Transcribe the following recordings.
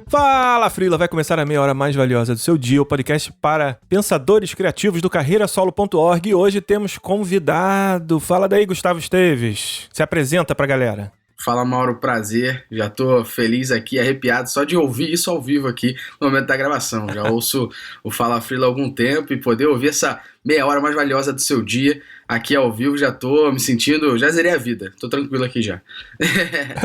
Fala, Freela! Vai começar a meia hora mais valiosa do seu dia, o podcast para pensadores criativos do carreirasolo.org. E hoje temos convidado. Fala daí, Gustavo Esteves. Se apresenta pra galera. Fala, Mauro, prazer. Já tô feliz aqui, arrepiado só de ouvir isso ao vivo aqui no momento da gravação. Já ouço o Fala Freela há algum tempo e poder ouvir essa meia hora mais valiosa do seu dia aqui ao vivo, já tô me sentindo, já zerei a vida. Tô tranquilo aqui já.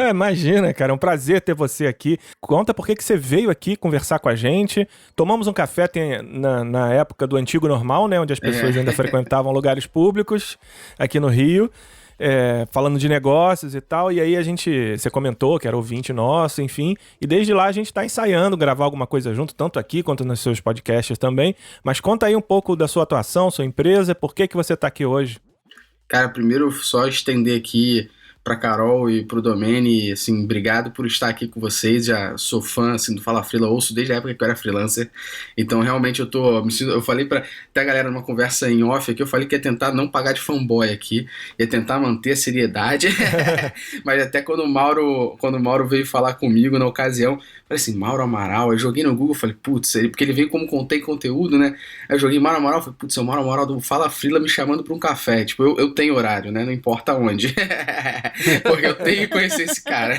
Imagina, cara, é um prazer ter você aqui. Conta por que você veio aqui conversar com a gente. Tomamos um café na época do antigo normal, né, onde as pessoas ainda frequentavam lugares públicos aqui no Rio. Falando de negócios e tal, e aí você comentou que era ouvinte nosso, enfim, e desde lá a gente tá ensaiando gravar alguma coisa junto, tanto aqui quanto nos seus podcasts também, mas conta aí um pouco da sua atuação, sua empresa, por que você tá aqui hoje? Cara, primeiro só estender aqui pra Carol e pro Domene, assim, obrigado por estar aqui com vocês, já sou fã, assim, do Fala Freela, ouço desde a época que eu era freelancer, então realmente eu falei pra até a galera numa conversa em off aqui, eu falei que ia tentar não pagar de fanboy aqui, ia tentar manter a seriedade, mas até quando o Mauro veio falar comigo na ocasião, falei assim, Mauro Amaral, eu joguei no Google, falei, putz, porque ele veio como contém conteúdo, né, aí eu joguei Mauro Amaral, falei, putz, é o Mauro Amaral do Fala Freela me chamando pra um café, tipo, eu tenho horário, né, não importa onde. Porque eu tenho que conhecer esse cara.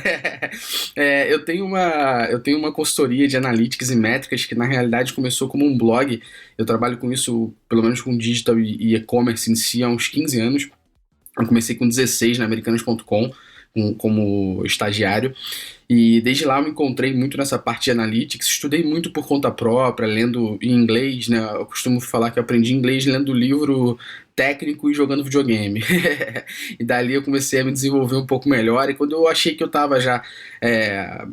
Eu tenho uma consultoria de analytics e métricas que na realidade começou como um blog. Eu trabalho com isso, pelo menos com digital e e-commerce em si, há uns 15 anos. Eu comecei com 16 na Americanas.com como estagiário. E desde lá eu me encontrei muito nessa parte de analytics, estudei muito por conta própria, lendo em inglês, né? Eu costumo falar que eu aprendi inglês lendo livro técnico e jogando videogame. E dali eu comecei a me desenvolver um pouco melhor, e quando eu achei que eu estava já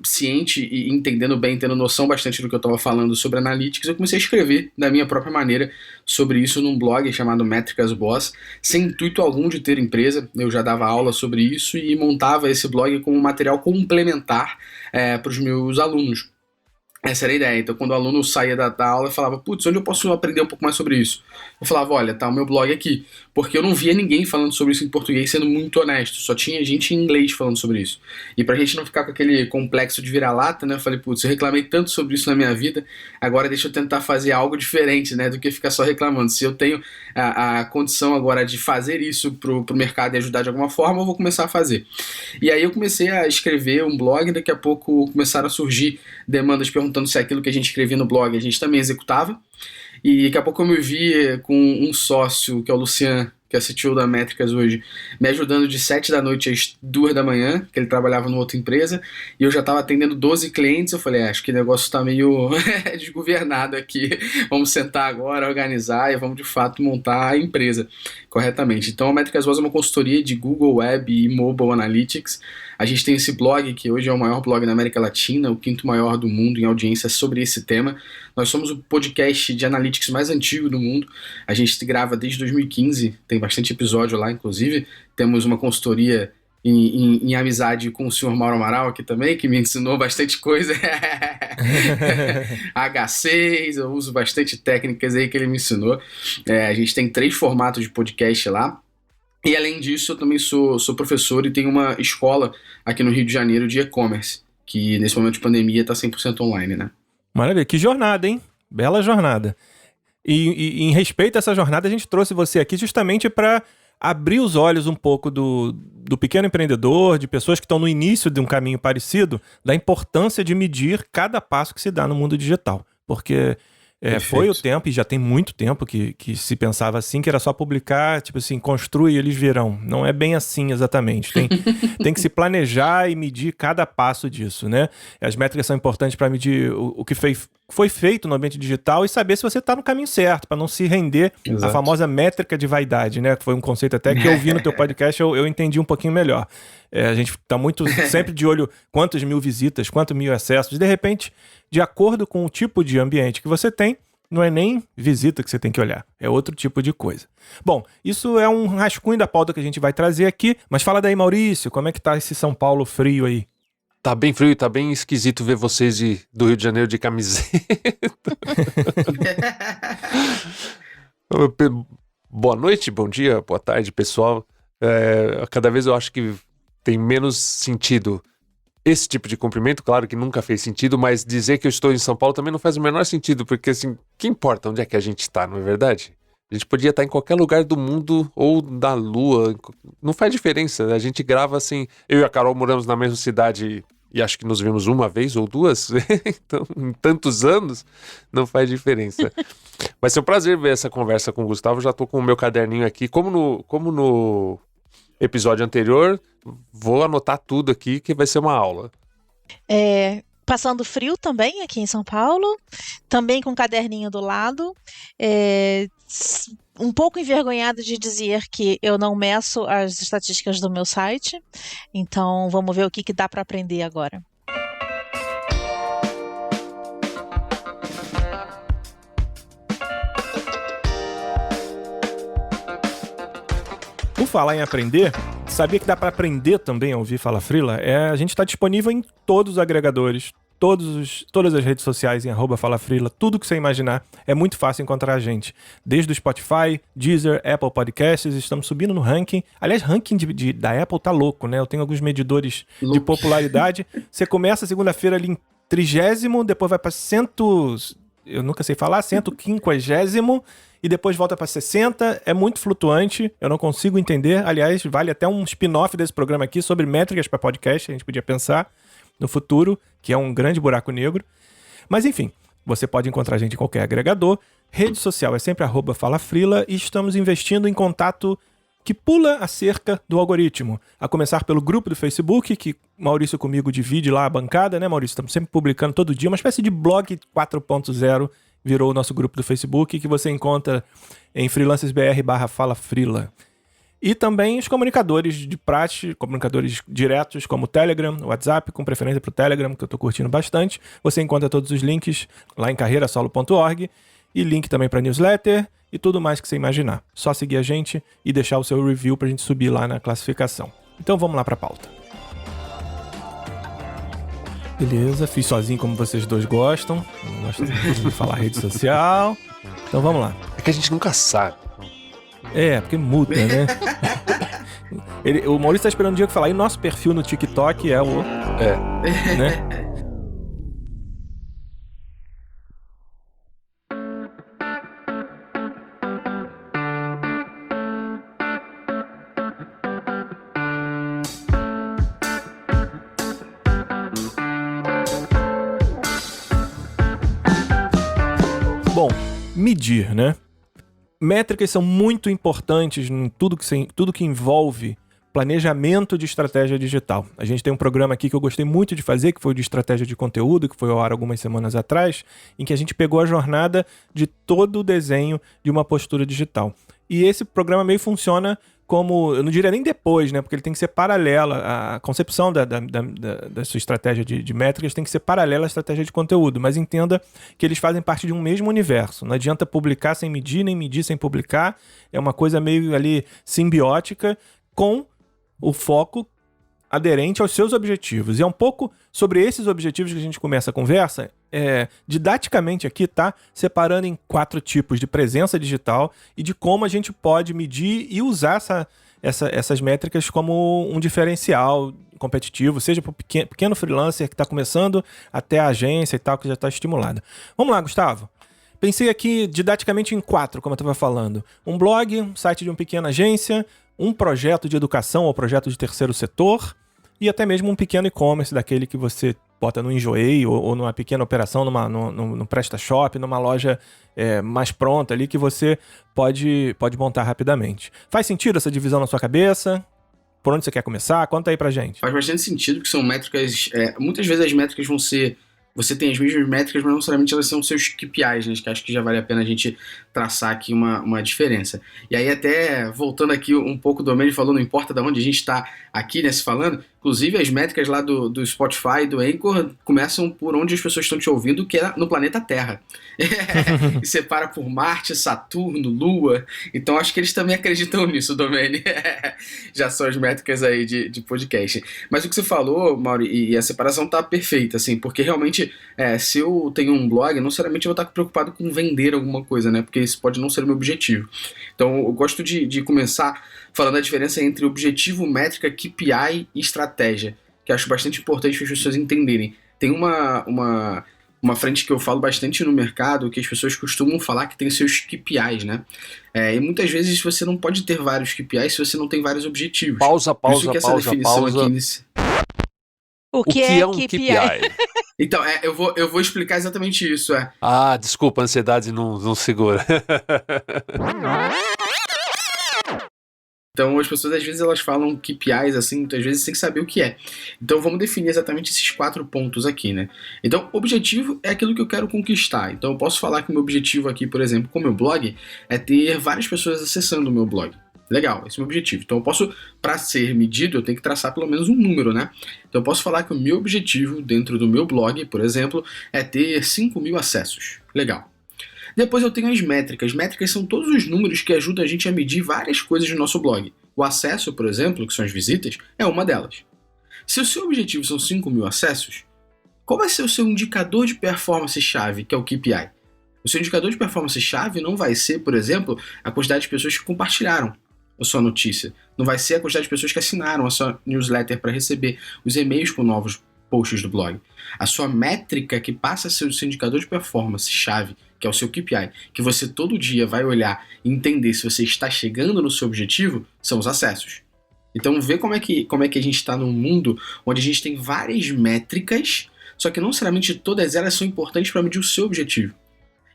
ciente e entendendo bem, tendo noção bastante do que eu estava falando sobre analytics, eu comecei a escrever da minha própria maneira sobre isso num blog chamado Métricas Boss, sem intuito algum de ter empresa. Eu já dava aula sobre isso e montava esse blog como um material complementar para os meus alunos. Essa era a ideia. Então quando o aluno saía da aula e falava, putz, onde eu posso aprender um pouco mais sobre isso? Eu falava, olha, tá o meu blog aqui. Porque eu não via ninguém falando sobre isso em português, sendo muito honesto. Só tinha gente em inglês falando sobre isso. E pra gente não ficar com aquele complexo de vira-lata, né? Eu falei, putz, eu reclamei tanto sobre isso na minha vida, agora deixa eu tentar fazer algo diferente, né? Do que ficar só reclamando. Se eu tenho a condição agora de fazer isso pro mercado e ajudar de alguma forma, eu vou começar a fazer. E aí eu comecei a escrever um blog, daqui a pouco começaram a surgir demandas perguntando se aquilo que a gente escrevia no blog a gente também executava. E daqui a pouco eu me vi com um sócio, que é o Lucian, que é o CTO da Métricas hoje, me ajudando de 7 da noite às 2 da manhã, que ele trabalhava numa outra empresa, e eu já estava atendendo 12 clientes. Eu falei, acho que o negócio está meio desgovernado aqui, vamos sentar agora, organizar e vamos de fato montar a empresa corretamente. Então a Métricas Boss é uma consultoria de Google Web e Mobile Analytics. A gente tem esse blog, que hoje é o maior blog da América Latina, o 5º maior do mundo em audiência sobre esse tema. Nós somos o podcast de analytics mais antigo do mundo. A gente grava desde 2015, tem bastante episódio lá, inclusive. Temos uma consultoria em amizade com o senhor Mauro Amaral aqui também, que me ensinou bastante coisa. H6, eu uso bastante técnicas aí que ele me ensinou. A gente tem 3 formatos de podcast lá. E além disso, eu também sou professor e tenho uma escola aqui no Rio de Janeiro de e-commerce, que nesse momento de pandemia está 100% online, né? Maravilha, que jornada, hein? Bela jornada. E em respeito a essa jornada, a gente trouxe você aqui justamente para abrir os olhos um pouco do pequeno empreendedor, de pessoas que estão no início de um caminho parecido, da importância de medir cada passo que se dá no mundo digital. Porque foi o tempo, e já tem muito tempo que se pensava assim, que era só publicar, tipo assim, construi e eles virão. Não é bem assim exatamente. Tem que se planejar e medir cada passo disso, né? As métricas são importantes para medir o que foi feito no ambiente digital e saber se você está no caminho certo, para não se render à famosa métrica de vaidade, né? Que foi um conceito até que eu vi no teu podcast, eu entendi um pouquinho melhor. A gente está muito sempre de olho quantos mil visitas, quantos mil acessos. De repente, de acordo com o tipo de ambiente que você tem, não é nem visita que você tem que olhar, é outro tipo de coisa. Bom, isso é um rascunho da pauta que a gente vai trazer aqui, mas fala daí, Maurício, como é que tá esse São Paulo frio aí? Tá bem frio, tá bem esquisito ver vocês do Rio de Janeiro de camiseta. Boa noite, bom dia, boa tarde, pessoal. Cada vez eu acho que tem menos sentido esse tipo de cumprimento, claro que nunca fez sentido, mas dizer que eu estou em São Paulo também não faz o menor sentido, porque assim, que importa onde é que a gente está, não é verdade? A gente podia estar em qualquer lugar do mundo ou da Lua, não faz diferença, a gente grava assim, eu e a Carol moramos na mesma cidade e acho que nos vimos uma vez ou duas, então em tantos anos não faz diferença. Vai ser um prazer ver essa conversa com o Gustavo, já estou com o meu caderninho aqui, como no episódio anterior, vou anotar tudo aqui que vai ser uma aula. Passando frio também aqui em São Paulo, também com um caderninho do lado, um pouco envergonhado de dizer que eu não meço as estatísticas do meu site, então vamos ver o que dá para aprender agora. Por falar em aprender, sabia que dá para aprender também a ouvir Fala Frila? A gente está disponível em todos os agregadores, todas as redes sociais em @FalaFrila, tudo que você imaginar. É muito fácil encontrar a gente. Desde o Spotify, Deezer, Apple Podcasts, estamos subindo no ranking. Aliás, ranking da Apple tá louco, né? Eu tenho alguns medidores de popularidade. Você começa segunda-feira ali em 30º, depois vai para eu nunca sei falar, 150º, e depois volta para 60, é muito flutuante, eu não consigo entender. Aliás, vale até um spin-off desse programa aqui sobre métricas para podcast, a gente podia pensar no futuro, que é um grande buraco negro. Mas enfim, você pode encontrar a gente em qualquer agregador. Rede social é sempre @FalaFrila e estamos investindo em contato que pula a cerca do algoritmo. A começar pelo grupo do Facebook, que Maurício comigo divide lá a bancada, né, Maurício? Estamos sempre publicando todo dia, uma espécie de blog 4.0 virou o nosso grupo do Facebook, que você encontra em freelancesbr/FalaFrila. E também os comunicadores de praxe, comunicadores diretos como o Telegram, o WhatsApp, com preferência para o Telegram, que eu estou curtindo bastante. Você encontra todos os links lá em carreirasolo.org e link também para newsletter e tudo mais que você imaginar. Só seguir a gente e deixar o seu review para a gente subir lá na classificação. Então vamos lá para a pauta. Beleza, fiz sozinho como vocês dois gostam. Não gosto de falar rede social. Então vamos lá. É que a gente nunca sabe. Porque muda, né? O Maurício tá esperando um dia que falar. E nosso perfil no TikTok é o... né? Bom, medir, né? Métricas são muito importantes em tudo que envolve planejamento de estratégia digital. A gente tem um programa aqui que eu gostei muito de fazer, que foi o de estratégia de conteúdo, que foi ao ar algumas semanas atrás, em que a gente pegou a jornada de todo o desenho de uma postura digital. E esse programa meio funciona como, eu não diria nem depois, né? Porque ele tem que ser paralela, a concepção da sua estratégia de métricas tem que ser paralela à estratégia de conteúdo, mas entenda que eles fazem parte de um mesmo universo. Não adianta publicar sem medir, nem medir sem publicar. É uma coisa meio ali simbiótica, com o foco aderente aos seus objetivos. E é um pouco sobre esses objetivos que a gente começa a conversa, didaticamente aqui, tá? Separando em 4 tipos de presença digital e de como a gente pode medir e usar essas métricas como um diferencial competitivo, seja para o pequeno freelancer que está começando, até a agência e tal, que já está estimulada. Vamos lá, Gustavo. Pensei aqui didaticamente em 4, como eu estava falando. Um blog, um site de uma pequena agência, um projeto de educação ou projeto de terceiro setor e até mesmo um pequeno e-commerce daquele que você bota no Enjoei ou numa pequena operação, no PrestaShop, numa loja mais pronta ali que você pode montar rapidamente. Faz sentido essa divisão na sua cabeça? Por onde você quer começar? Conta aí pra gente. Faz bastante sentido, que são métricas... muitas vezes as métricas você tem as mesmas métricas, mas não necessariamente elas são seus KPIs, né? Que acho que já vale a pena a gente traçar aqui uma diferença. E aí até, voltando aqui um pouco, o Domênio falou, não importa de onde a gente está aqui, né, se falando, inclusive as métricas lá do Spotify, do Anchor, começam por onde as pessoas estão te ouvindo, que é no planeta Terra. E separa por Marte, Saturno, Lua. Então acho que eles também acreditam nisso, Domênio. Já são as métricas aí de podcast. Mas o que você falou, Mauri, e a separação tá perfeita, assim, porque realmente, se eu tenho um blog, não necessariamente eu vou estar preocupado com vender alguma coisa, né? Porque isso pode não ser o meu objetivo. Então eu gosto de começar falando a diferença entre objetivo, métrica, KPI e estratégia, que eu acho bastante importante para as pessoas entenderem. Tem uma frente que eu falo bastante no mercado, que as pessoas costumam falar que tem seus KPIs, né? E muitas vezes você não pode ter vários KPIs se você não tem vários objetivos. Pausa. O que é um KPI? Então, eu vou explicar exatamente isso. Desculpa, a ansiedade não segura. Então, as pessoas, às vezes, elas falam KPIs, assim, muitas vezes, sem saber o que é. Então, vamos definir exatamente esses 4 pontos aqui, né? Então, objetivo é aquilo que eu quero conquistar. Então, eu posso falar que o meu objetivo aqui, por exemplo, com o meu blog, é ter várias pessoas acessando o meu blog. Legal, esse é o meu objetivo. Então, eu posso, para ser medido, eu tenho que traçar pelo menos um número, né? Então, eu posso falar que o meu objetivo dentro do meu blog, por exemplo, é ter 5.000 acessos. Legal. Depois eu tenho as métricas. Métricas são todos os números que ajudam a gente a medir várias coisas no nosso blog. O acesso, por exemplo, que são as visitas, é uma delas. Se o seu objetivo são 5.000 acessos, qual vai ser o seu indicador de performance-chave, que é o KPI? O seu indicador de performance-chave não vai ser, por exemplo, a quantidade de pessoas que compartilharam a sua notícia. Não vai ser a quantidade de pessoas que assinaram a sua newsletter para receber os e-mails com novos posts do blog. A sua métrica que passa a ser o seu indicador de performance-chave, que é o seu KPI, que você todo dia vai olhar e entender se você está chegando no seu objetivo, são os acessos. Então vê como é que a gente está num mundo onde a gente tem várias métricas, só que não necessariamente todas elas são importantes para medir o seu objetivo.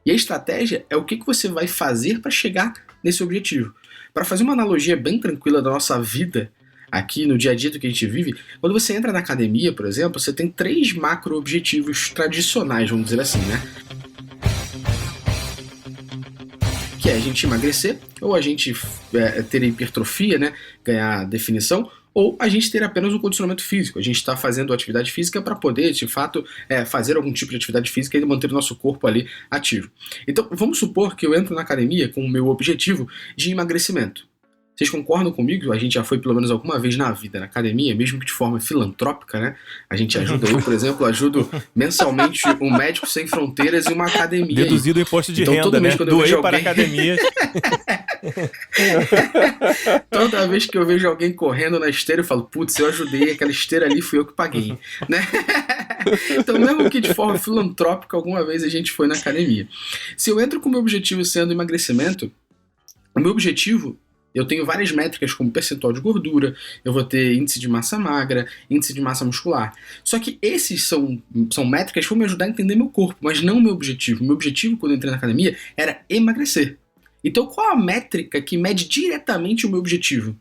E a estratégia é o que você vai fazer para chegar nesse objetivo. Para fazer uma analogia bem tranquila da nossa vida, aqui no dia a dia do que a gente vive, quando você entra na academia, por exemplo, você tem 3 macro-objetivos tradicionais, vamos dizer assim, né? Que é a gente emagrecer, ou a gente ter hipertrofia, né, ganhar definição, ou a gente ter apenas um condicionamento físico. A gente está fazendo atividade física para poder, de fato, fazer algum tipo de atividade física e manter o nosso corpo ali ativo. Então, vamos supor que eu entro na academia com o meu objetivo de emagrecimento. Vocês concordam comigo? A gente já foi pelo menos alguma vez na vida na academia, mesmo que de forma filantrópica, né? A gente ajuda, eu, por exemplo, ajudo mensalmente o Médicos Sem Fronteiras e uma academia. Deduzido o imposto de então, renda, né? Doei para alguém... academia. Toda vez que eu vejo alguém correndo na esteira, eu falo, putz, eu ajudei, aquela esteira ali fui eu que paguei, né? Então, mesmo que de forma filantrópica, alguma vez a gente foi na academia. Se eu entro com o meu objetivo sendo emagrecimento, o meu objetivo, eu tenho várias métricas como percentual de gordura, eu vou ter índice de massa magra, índice de massa muscular. Só que esses são métricas que vão me ajudar a entender meu corpo, mas não o meu objetivo. O meu objetivo, quando eu entrei na academia, era emagrecer. Então, qual a métrica que mede diretamente o meu objetivo?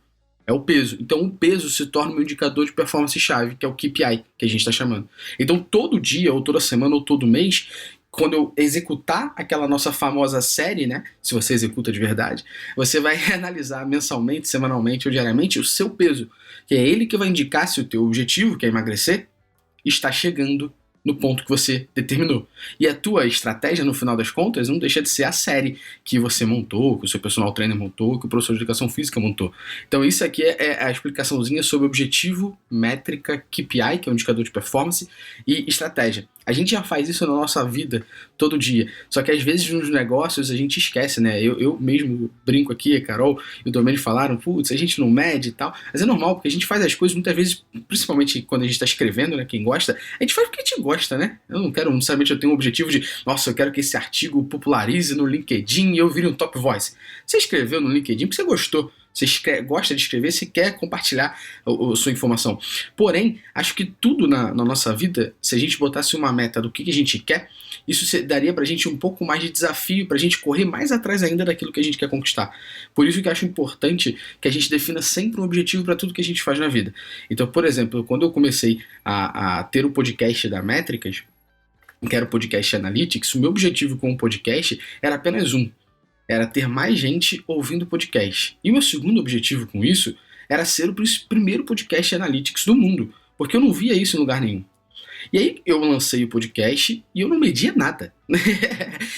É o peso. Então, o peso se torna o meu indicador de performance-chave, que é o KPI, que a gente está chamando. Então, todo dia, ou toda semana, ou todo mês, quando eu executar aquela nossa famosa série, né? Se você executa de verdade, você vai analisar mensalmente, semanalmente ou diariamente o seu peso, que é ele que vai indicar se o teu objetivo, que é emagrecer, está chegando no ponto que você determinou. E a tua estratégia, no final das contas, não deixa de ser a série que você montou, que o seu personal trainer montou, que o professor de educação física montou. Então isso aqui é a explicaçãozinha sobre objetivo, métrica, KPI, que é um indicador de performance, e estratégia. A gente já faz isso na nossa vida todo dia. Só que às vezes nos negócios a gente esquece, né? Eu mesmo brinco aqui, a Carol e o Domênio falaram, putz, a gente não mede e tal. Mas é normal, porque a gente faz as coisas muitas vezes, principalmente quando a gente está escrevendo, né? Quem gosta, a gente faz porque a gente gosta, né? Eu não quero, necessariamente eu tenho um objetivo de, nossa, eu quero que esse artigo popularize no LinkedIn e eu vire um top voice. Você escreveu no LinkedIn porque você gostou. Você gosta de escrever, você quer compartilhar a sua informação. Porém, acho que tudo na nossa vida, se a gente botasse uma meta do que a gente quer, isso daria pra gente um pouco mais de desafio, pra gente correr mais atrás ainda daquilo que a gente quer conquistar. Por isso que eu acho importante que a gente defina sempre um objetivo para tudo que a gente faz na vida. Então, por exemplo, quando eu comecei a ter o podcast da Métricas, que era o Podcast Analytics, o meu objetivo com o podcast era apenas um. Era ter mais gente ouvindo podcast. E o meu segundo objetivo com isso era ser o primeiro podcast Analytics do mundo, porque eu não via isso em lugar nenhum. E aí eu lancei o podcast e eu não media nada.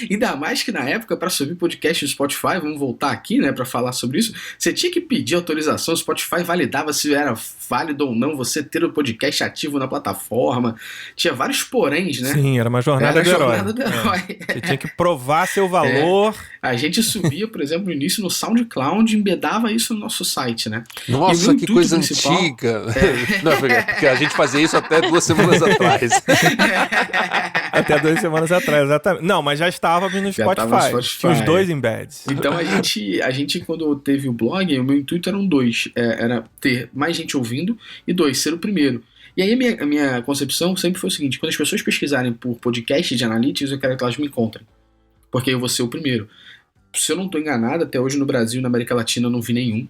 Ainda mais que na época, para subir podcast no Spotify, vamos voltar aqui, né, para falar sobre isso, você tinha que pedir autorização, o Spotify validava se era válido ou não você ter o podcast ativo na plataforma. Tinha vários poréns, né? Sim, era uma jornada do herói. Você tinha que provar seu valor. A gente subia, por exemplo, no início no SoundCloud e embedava isso no nosso site, né? Nossa, que coisa antiga! Não, porque a gente fazia isso até 2 semanas atrás. Até 2 semanas atrás, exatamente. Não, mas já estava no Spotify. Tinha os 2 embeds. Então a gente, quando teve o blog, o meu intuito eram 2. Era ter mais gente ouvindo e 2, ser o primeiro. E aí a minha concepção sempre foi o seguinte: quando as pessoas pesquisarem por podcast de analytics, eu quero que elas me encontrem. Porque eu vou ser o primeiro. Se eu não estou enganado, até hoje no Brasil e na América Latina eu não vi nenhum.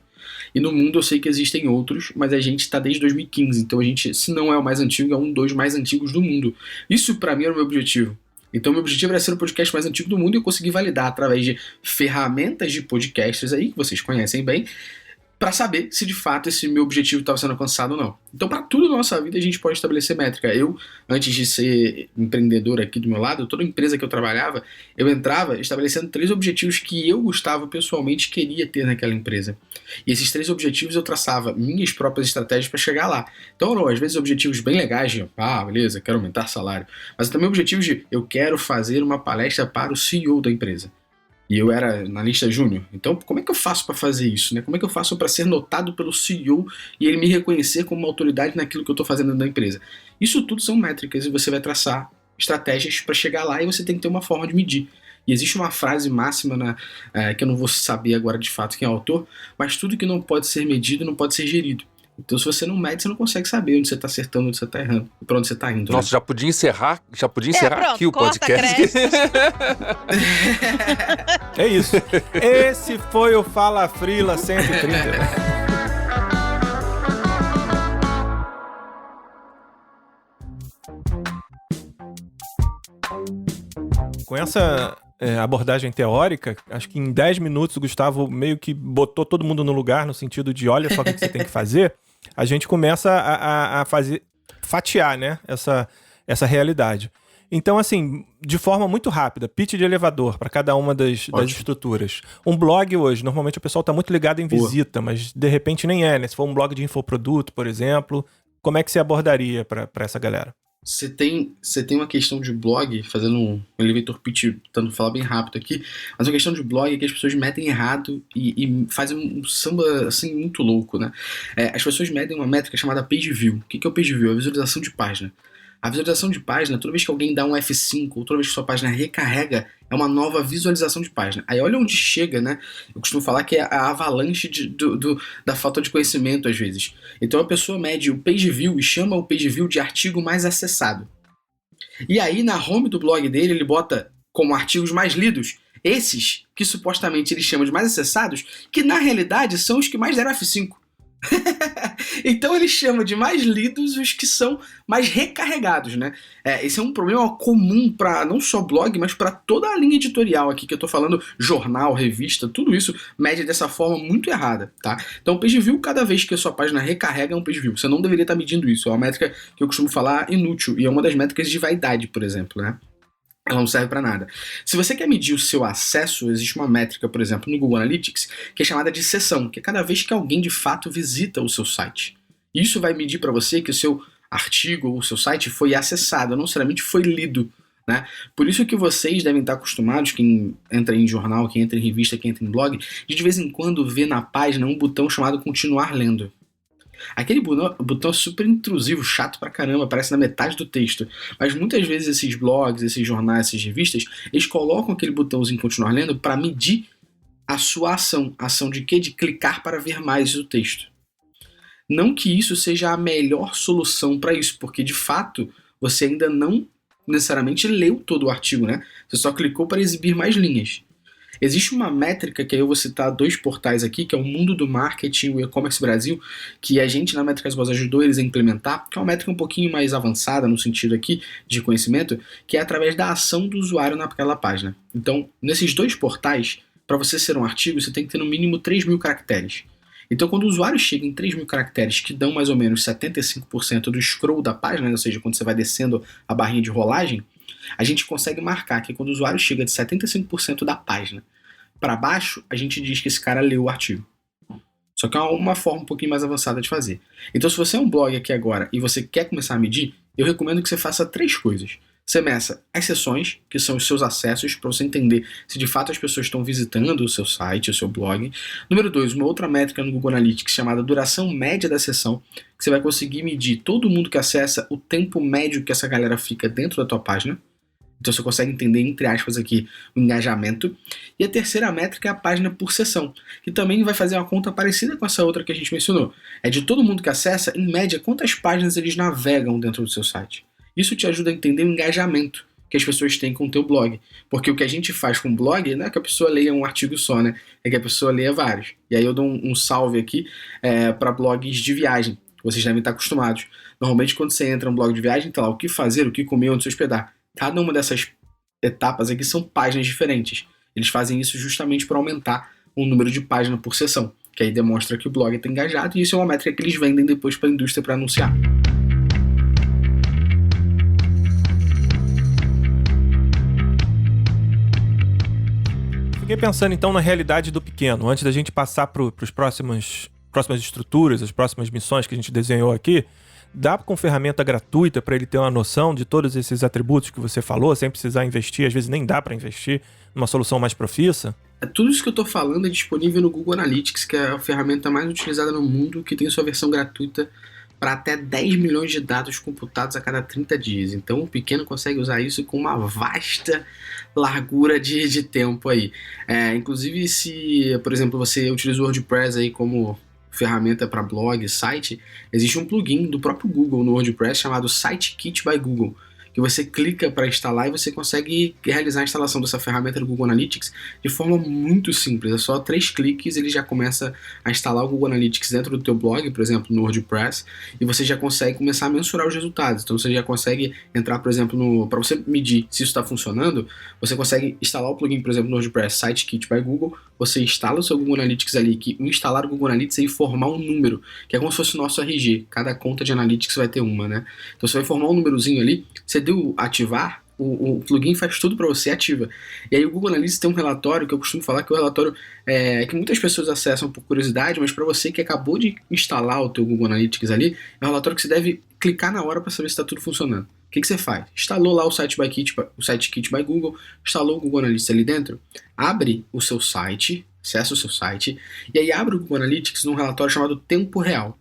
E no mundo eu sei que existem outros, mas a gente está desde 2015. Então a gente, se não é o mais antigo, é um dos mais antigos do mundo. Isso para mim era o meu objetivo. Então meu objetivo era ser o podcast mais antigo do mundo e eu consegui validar através de ferramentas de podcasters aí, que vocês conhecem bem, para saber se de fato esse meu objetivo estava sendo alcançado ou não. Então, para tudo na nossa vida, a gente pode estabelecer métrica. Eu, antes de ser empreendedor aqui do meu lado, toda empresa que eu trabalhava, eu entrava estabelecendo 3 objetivos que eu, Gustavo, pessoalmente queria ter naquela empresa. E esses 3 objetivos eu traçava minhas próprias estratégias para chegar lá. Então, às vezes, objetivos bem legais de, beleza, quero aumentar salário. Mas também objetivos de, eu quero fazer uma palestra para o CEO da empresa. E eu era analista júnior. Então, como é que eu faço para fazer isso, né? Como é que eu faço para ser notado pelo CEO e ele me reconhecer como uma autoridade naquilo que eu estou fazendo dentro da empresa? Isso tudo são métricas e você vai traçar estratégias para chegar lá e você tem que ter uma forma de medir. E existe uma frase máxima que eu não vou saber agora de fato quem é o autor, mas tudo que não pode ser medido não pode ser gerido. Então, se você não mede, você não consegue saber onde você está acertando, onde você está errando e para onde você está indo. Nossa, né? já podia encerrar pronto, aqui o podcast. É isso. Esse foi o Fala Frila 130. Com essa abordagem teórica, acho que em 10 minutos o Gustavo meio que botou todo mundo no lugar, no sentido de olha só o que você tem que fazer. A gente começa a fatiar, né, essa realidade. Então, assim, de forma muito rápida, pitch de elevador para cada uma das estruturas. Um blog hoje, normalmente o pessoal está muito ligado em visita, mas de repente nem é, né? Se for um blog de infoproduto, por exemplo, como é que você abordaria para essa galera? Você tem uma questão de blog, fazendo um elevator pitch, tentando falar bem rápido aqui, mas uma questão de blog é que as pessoas medem errado e fazem um samba assim muito louco, né? As pessoas medem uma métrica chamada page view. O que é o page view? É a visualização de página. A visualização de página, toda vez que alguém dá um F5, ou toda vez que sua página recarrega, é uma nova visualização de página. Aí olha onde chega, né? Eu costumo falar que é a avalanche da falta de conhecimento, às vezes. Então a pessoa mede o page view e chama o page view de artigo mais acessado. E aí na home do blog dele, ele bota como artigos mais lidos esses que supostamente ele chama de mais acessados, que na realidade são os que mais deram F5. Então ele chama de mais lidos os que são mais recarregados, né? Esse é um problema comum para não só blog, mas para toda a linha editorial aqui que eu tô falando, jornal, revista, tudo isso mede dessa forma muito errada, tá? Então o page view, cada vez que a sua página recarrega é um page view. Você não deveria estar medindo isso, é uma métrica que eu costumo falar inútil e é uma das métricas de vaidade, por exemplo, né? Ela não serve para nada. Se você quer medir o seu acesso, existe uma métrica, por exemplo, no Google Analytics, que é chamada de sessão, que é cada vez que alguém de fato visita o seu site. Isso vai medir para você que o seu artigo ou o seu site foi acessado, não necessariamente foi lido, né? Por isso que vocês devem estar acostumados, quem entra em jornal, quem entra em revista, quem entra em blog, de vez em quando ver na página um botão chamado continuar lendo. Aquele botão é super intrusivo, chato pra caramba, aparece na metade do texto. Mas muitas vezes esses blogs, esses jornais, essas revistas, eles colocam aquele botãozinho continuar lendo para medir a sua ação. Ação de quê? De clicar para ver mais o texto. Não que isso seja a melhor solução para isso, porque de fato você ainda não necessariamente leu todo o artigo, né? Você só clicou para exibir mais linhas. Existe uma métrica, que aí eu vou citar 2 portais aqui, que é o Mundo do Marketing e o E-Commerce Brasil, que a gente na Métricas Boas ajudou eles a implementar, que é uma métrica um pouquinho mais avançada no sentido aqui de conhecimento, que é através da ação do usuário naquela página. Então, nesses 2 portais, para você ser um artigo, você tem que ter no mínimo 3.000 caracteres. Então, quando o usuário chega em 3.000 caracteres, que dão mais ou menos 75% do scroll da página, ou seja, quando você vai descendo a barrinha de rolagem, a gente consegue marcar que quando o usuário chega de 75% da página para baixo, a gente diz que esse cara leu o artigo. Só que é uma forma um pouquinho mais avançada de fazer. Então, se você é um blog aqui agora e você quer começar a medir, eu recomendo que você faça 3 coisas. Você meça as sessões, que são os seus acessos, para você entender se de fato as pessoas estão visitando o seu site, o seu blog. Número 2, uma outra métrica no Google Analytics chamada duração média da sessão, que você vai conseguir medir todo mundo que acessa, o tempo médio que essa galera fica dentro da tua página. Então você consegue entender, entre aspas, aqui, o engajamento. E a terceira métrica é a página por sessão, que também vai fazer uma conta parecida com essa outra que a gente mencionou. É de todo mundo que acessa, em média, quantas páginas eles navegam dentro do seu site. Isso te ajuda a entender o engajamento que as pessoas têm com o teu blog. Porque o que a gente faz com o blog não é que a pessoa leia um artigo só, né? É que a pessoa leia vários. E aí eu dou um salve aqui para blogs de viagem. Vocês devem estar acostumados. Normalmente quando você entra no blog de viagem, tá lá o que fazer, o que comer, onde se hospedar. Cada uma dessas etapas aqui são páginas diferentes. Eles fazem isso justamente para aumentar o número de páginas por sessão. Que aí demonstra que o blog está engajado. E isso é uma métrica que eles vendem depois para a indústria para anunciar. Fiquei pensando então na realidade do pequeno, antes da gente passar para as próximas estruturas, as próximas missões que a gente desenhou aqui. Dá com ferramenta gratuita para ele ter uma noção de todos esses atributos que você falou, sem precisar investir, às vezes nem dá para investir numa solução mais profissa? Tudo isso que eu estou falando é disponível no Google Analytics, que é a ferramenta mais utilizada no mundo, que tem sua versão gratuita para até 10 milhões de dados computados a cada 30 dias. Então o pequeno consegue usar isso com uma vasta largura de tempo aí. Inclusive, se, por exemplo, você utiliza o WordPress aí como ferramenta para blog, site, existe um plugin do próprio Google no WordPress chamado Sitekit by Google, que você clica para instalar e você consegue realizar a instalação dessa ferramenta do Google Analytics de forma muito simples. É só 3 cliques, ele já começa a instalar o Google Analytics dentro do teu blog, por exemplo, no WordPress, e você já consegue começar a mensurar os resultados. Então você já consegue entrar, por exemplo, para você medir se isso está funcionando, você consegue instalar o plugin, por exemplo, no WordPress Sitekit by Google, você instala o seu Google Analytics ali, que o instalar o Google Analytics é informar um número, que é como se fosse o nosso RG. Cada conta de Analytics vai ter uma, né? Então você vai formar um númerozinho ali, você deu ativar, o plugin faz tudo para você, ativa. E aí o Google Analytics tem um relatório, que eu costumo falar que é o relatório que muitas pessoas acessam por curiosidade, mas para você que acabou de instalar o teu Google Analytics ali, é um relatório que você deve clicar na hora para saber se está tudo funcionando. O que você faz? Instalou lá o Sitekit by Google, instalou o Google Analytics ali dentro, abre o seu site, acessa o seu site, e aí abre o Google Analytics num relatório chamado tempo real.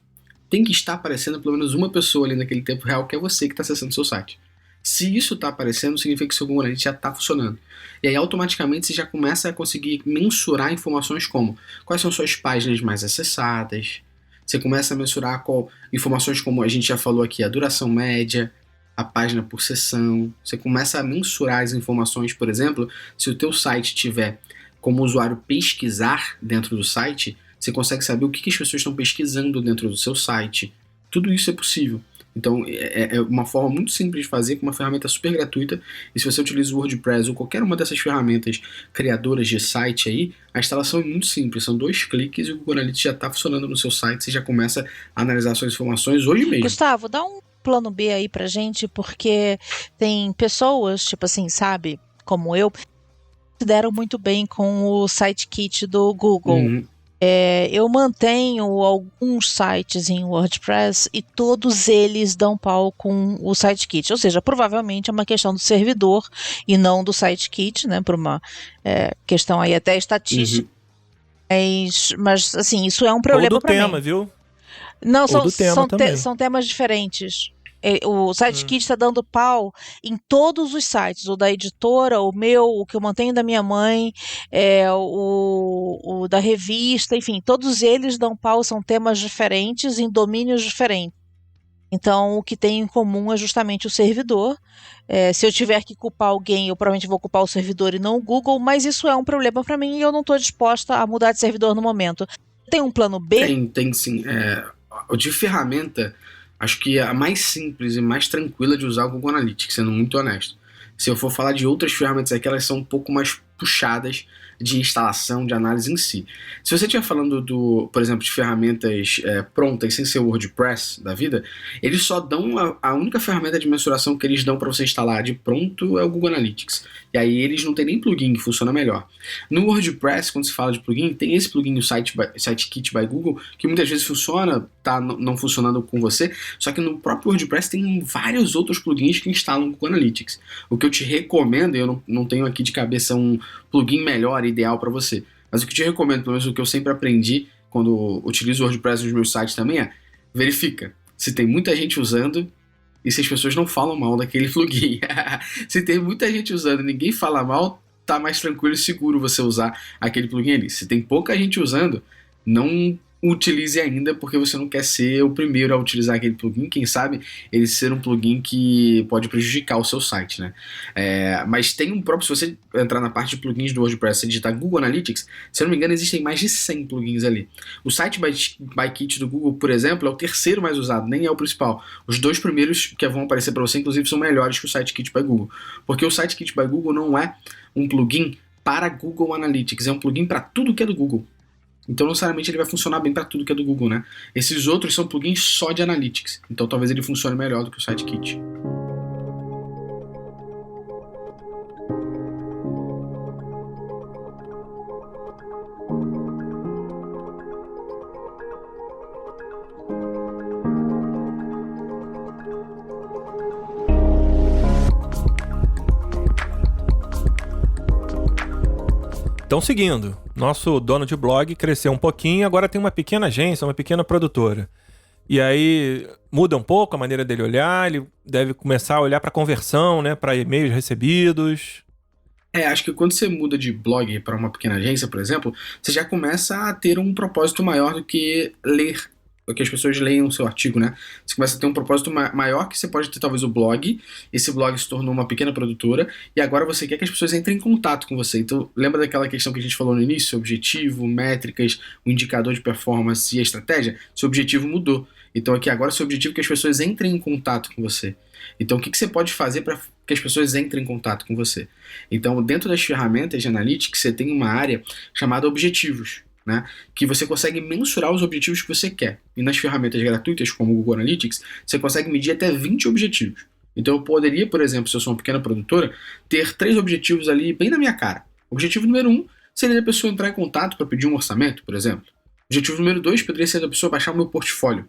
Tem que estar aparecendo pelo menos uma pessoa ali naquele tempo real, que é você que está acessando o seu site. Se isso está aparecendo, significa que o seu Google Analytics já está funcionando. E aí automaticamente você já começa a conseguir mensurar informações como quais são suas páginas mais acessadas, você começa a mensurar informações como a gente já falou aqui, a duração média, a página por sessão. Você começa a mensurar as informações, por exemplo, se o teu site tiver como usuário pesquisar dentro do site, você consegue saber o que as pessoas estão pesquisando dentro do seu site. Tudo isso é possível. Então é uma forma muito simples de fazer, com uma ferramenta super gratuita. E se você utiliza o WordPress ou qualquer uma dessas ferramentas criadoras de site aí, a instalação é muito simples, são 2 cliques e o Google Analytics já está funcionando no seu site, você já começa a analisar suas informações hoje mesmo. Gustavo, dá um plano B aí pra gente, porque tem pessoas, tipo assim, sabe, como eu, que se deram muito bem com o Sitekit do Google. Uhum. Eu mantenho alguns sites em WordPress e todos eles dão pau com o Sitekit, ou seja, provavelmente é uma questão do servidor e não do Sitekit, né, por uma questão aí até estatística. Uhum. Mas assim, isso é um problema para mim. Ou do tema, viu? Não, são temas diferentes. O Sitekit está dando pau em todos os sites, o da editora, o meu, o que eu mantenho da minha mãe, o da revista, enfim, todos eles dão pau, são temas diferentes, em domínios diferentes. Então, o que tem em comum é justamente o servidor. Se eu tiver que culpar alguém, eu provavelmente vou culpar o servidor e não o Google, mas isso é um problema para mim e eu não estou disposta a mudar de servidor no momento. Tem um plano B? Tem sim. O de ferramenta, acho que a mais simples e mais tranquila de usar é o Google Analytics, sendo muito honesto. Se eu for falar de outras ferramentas aqui, elas são um pouco mais puxadas de instalação, de análise em si. Se você estiver falando, por exemplo, de ferramentas prontas, sem ser o WordPress da vida, eles só dão a única ferramenta de mensuração que eles dão para você instalar de pronto é o Google Analytics. E aí eles não tem nem plugin que funciona melhor. No WordPress, quando se fala de plugin, tem esse plugin, o Sitekit by Google, que muitas vezes funciona, tá não funcionando com você, só que no próprio WordPress tem vários outros plugins que instalam o Google Analytics. O que eu te recomendo, eu não tenho aqui de cabeça um plugin melhor, ideal para você, mas o que eu te recomendo, pelo menos o que eu sempre aprendi quando utilizo o WordPress nos meus sites também verifica se tem muita gente usando e se as pessoas não falam mal daquele plugin. Se tem muita gente usando e ninguém fala mal, tá mais tranquilo e seguro você usar aquele plugin ali. Se tem pouca gente usando, não utilize ainda, porque você não quer ser o primeiro a utilizar aquele plugin. Quem sabe ele ser um plugin que pode prejudicar o seu site, né? Mas tem um próprio, se você entrar na parte de plugins do WordPress e digitar Google Analytics, se eu não me engano, existem mais de 100 plugins ali. O Sitekit do Google, por exemplo, é o terceiro mais usado, nem é o principal. Os dois primeiros que vão aparecer para você, inclusive, são melhores que o Sitekit by Google, porque o Sitekit by Google não é um plugin para Google Analytics, é um plugin para tudo que é do Google. Então, não necessariamente ele vai funcionar bem para tudo que é do Google, né? Esses outros são plugins só de Analytics. Então, talvez ele funcione melhor do que o Sitekit. Então, seguindo, nosso dono de blog cresceu um pouquinho, agora tem uma pequena agência, uma pequena produtora. E aí muda um pouco a maneira dele olhar, ele deve começar a olhar para conversão, né, para e-mails recebidos. Acho que quando você muda de blog para uma pequena agência, por exemplo, você já começa a ter um propósito maior do que ler, do que as pessoas leiam o seu artigo, né? Você começa a ter um propósito maior, que você pode ter talvez o blog, esse blog se tornou uma pequena produtora, e agora você quer que as pessoas entrem em contato com você. Então, lembra daquela questão que a gente falou no início? Objetivo, métricas, o indicador de performance e a estratégia? Seu objetivo mudou. Então aqui agora seu objetivo é que as pessoas entrem em contato com você. Então o que você pode fazer para que as pessoas entrem em contato com você? Então dentro das ferramentas de Analytics você tem uma área chamada objetivos, né? Que você consegue mensurar os objetivos que você quer. E nas ferramentas gratuitas como o Google Analytics você consegue medir até 20 objetivos. Então eu poderia, por exemplo, se eu sou uma pequena produtora, ter 3 objetivos ali bem na minha cara. Objetivo número 1 seria a pessoa entrar em contato para pedir um orçamento, por exemplo. Objetivo número 2 poderia ser a pessoa baixar o meu portfólio.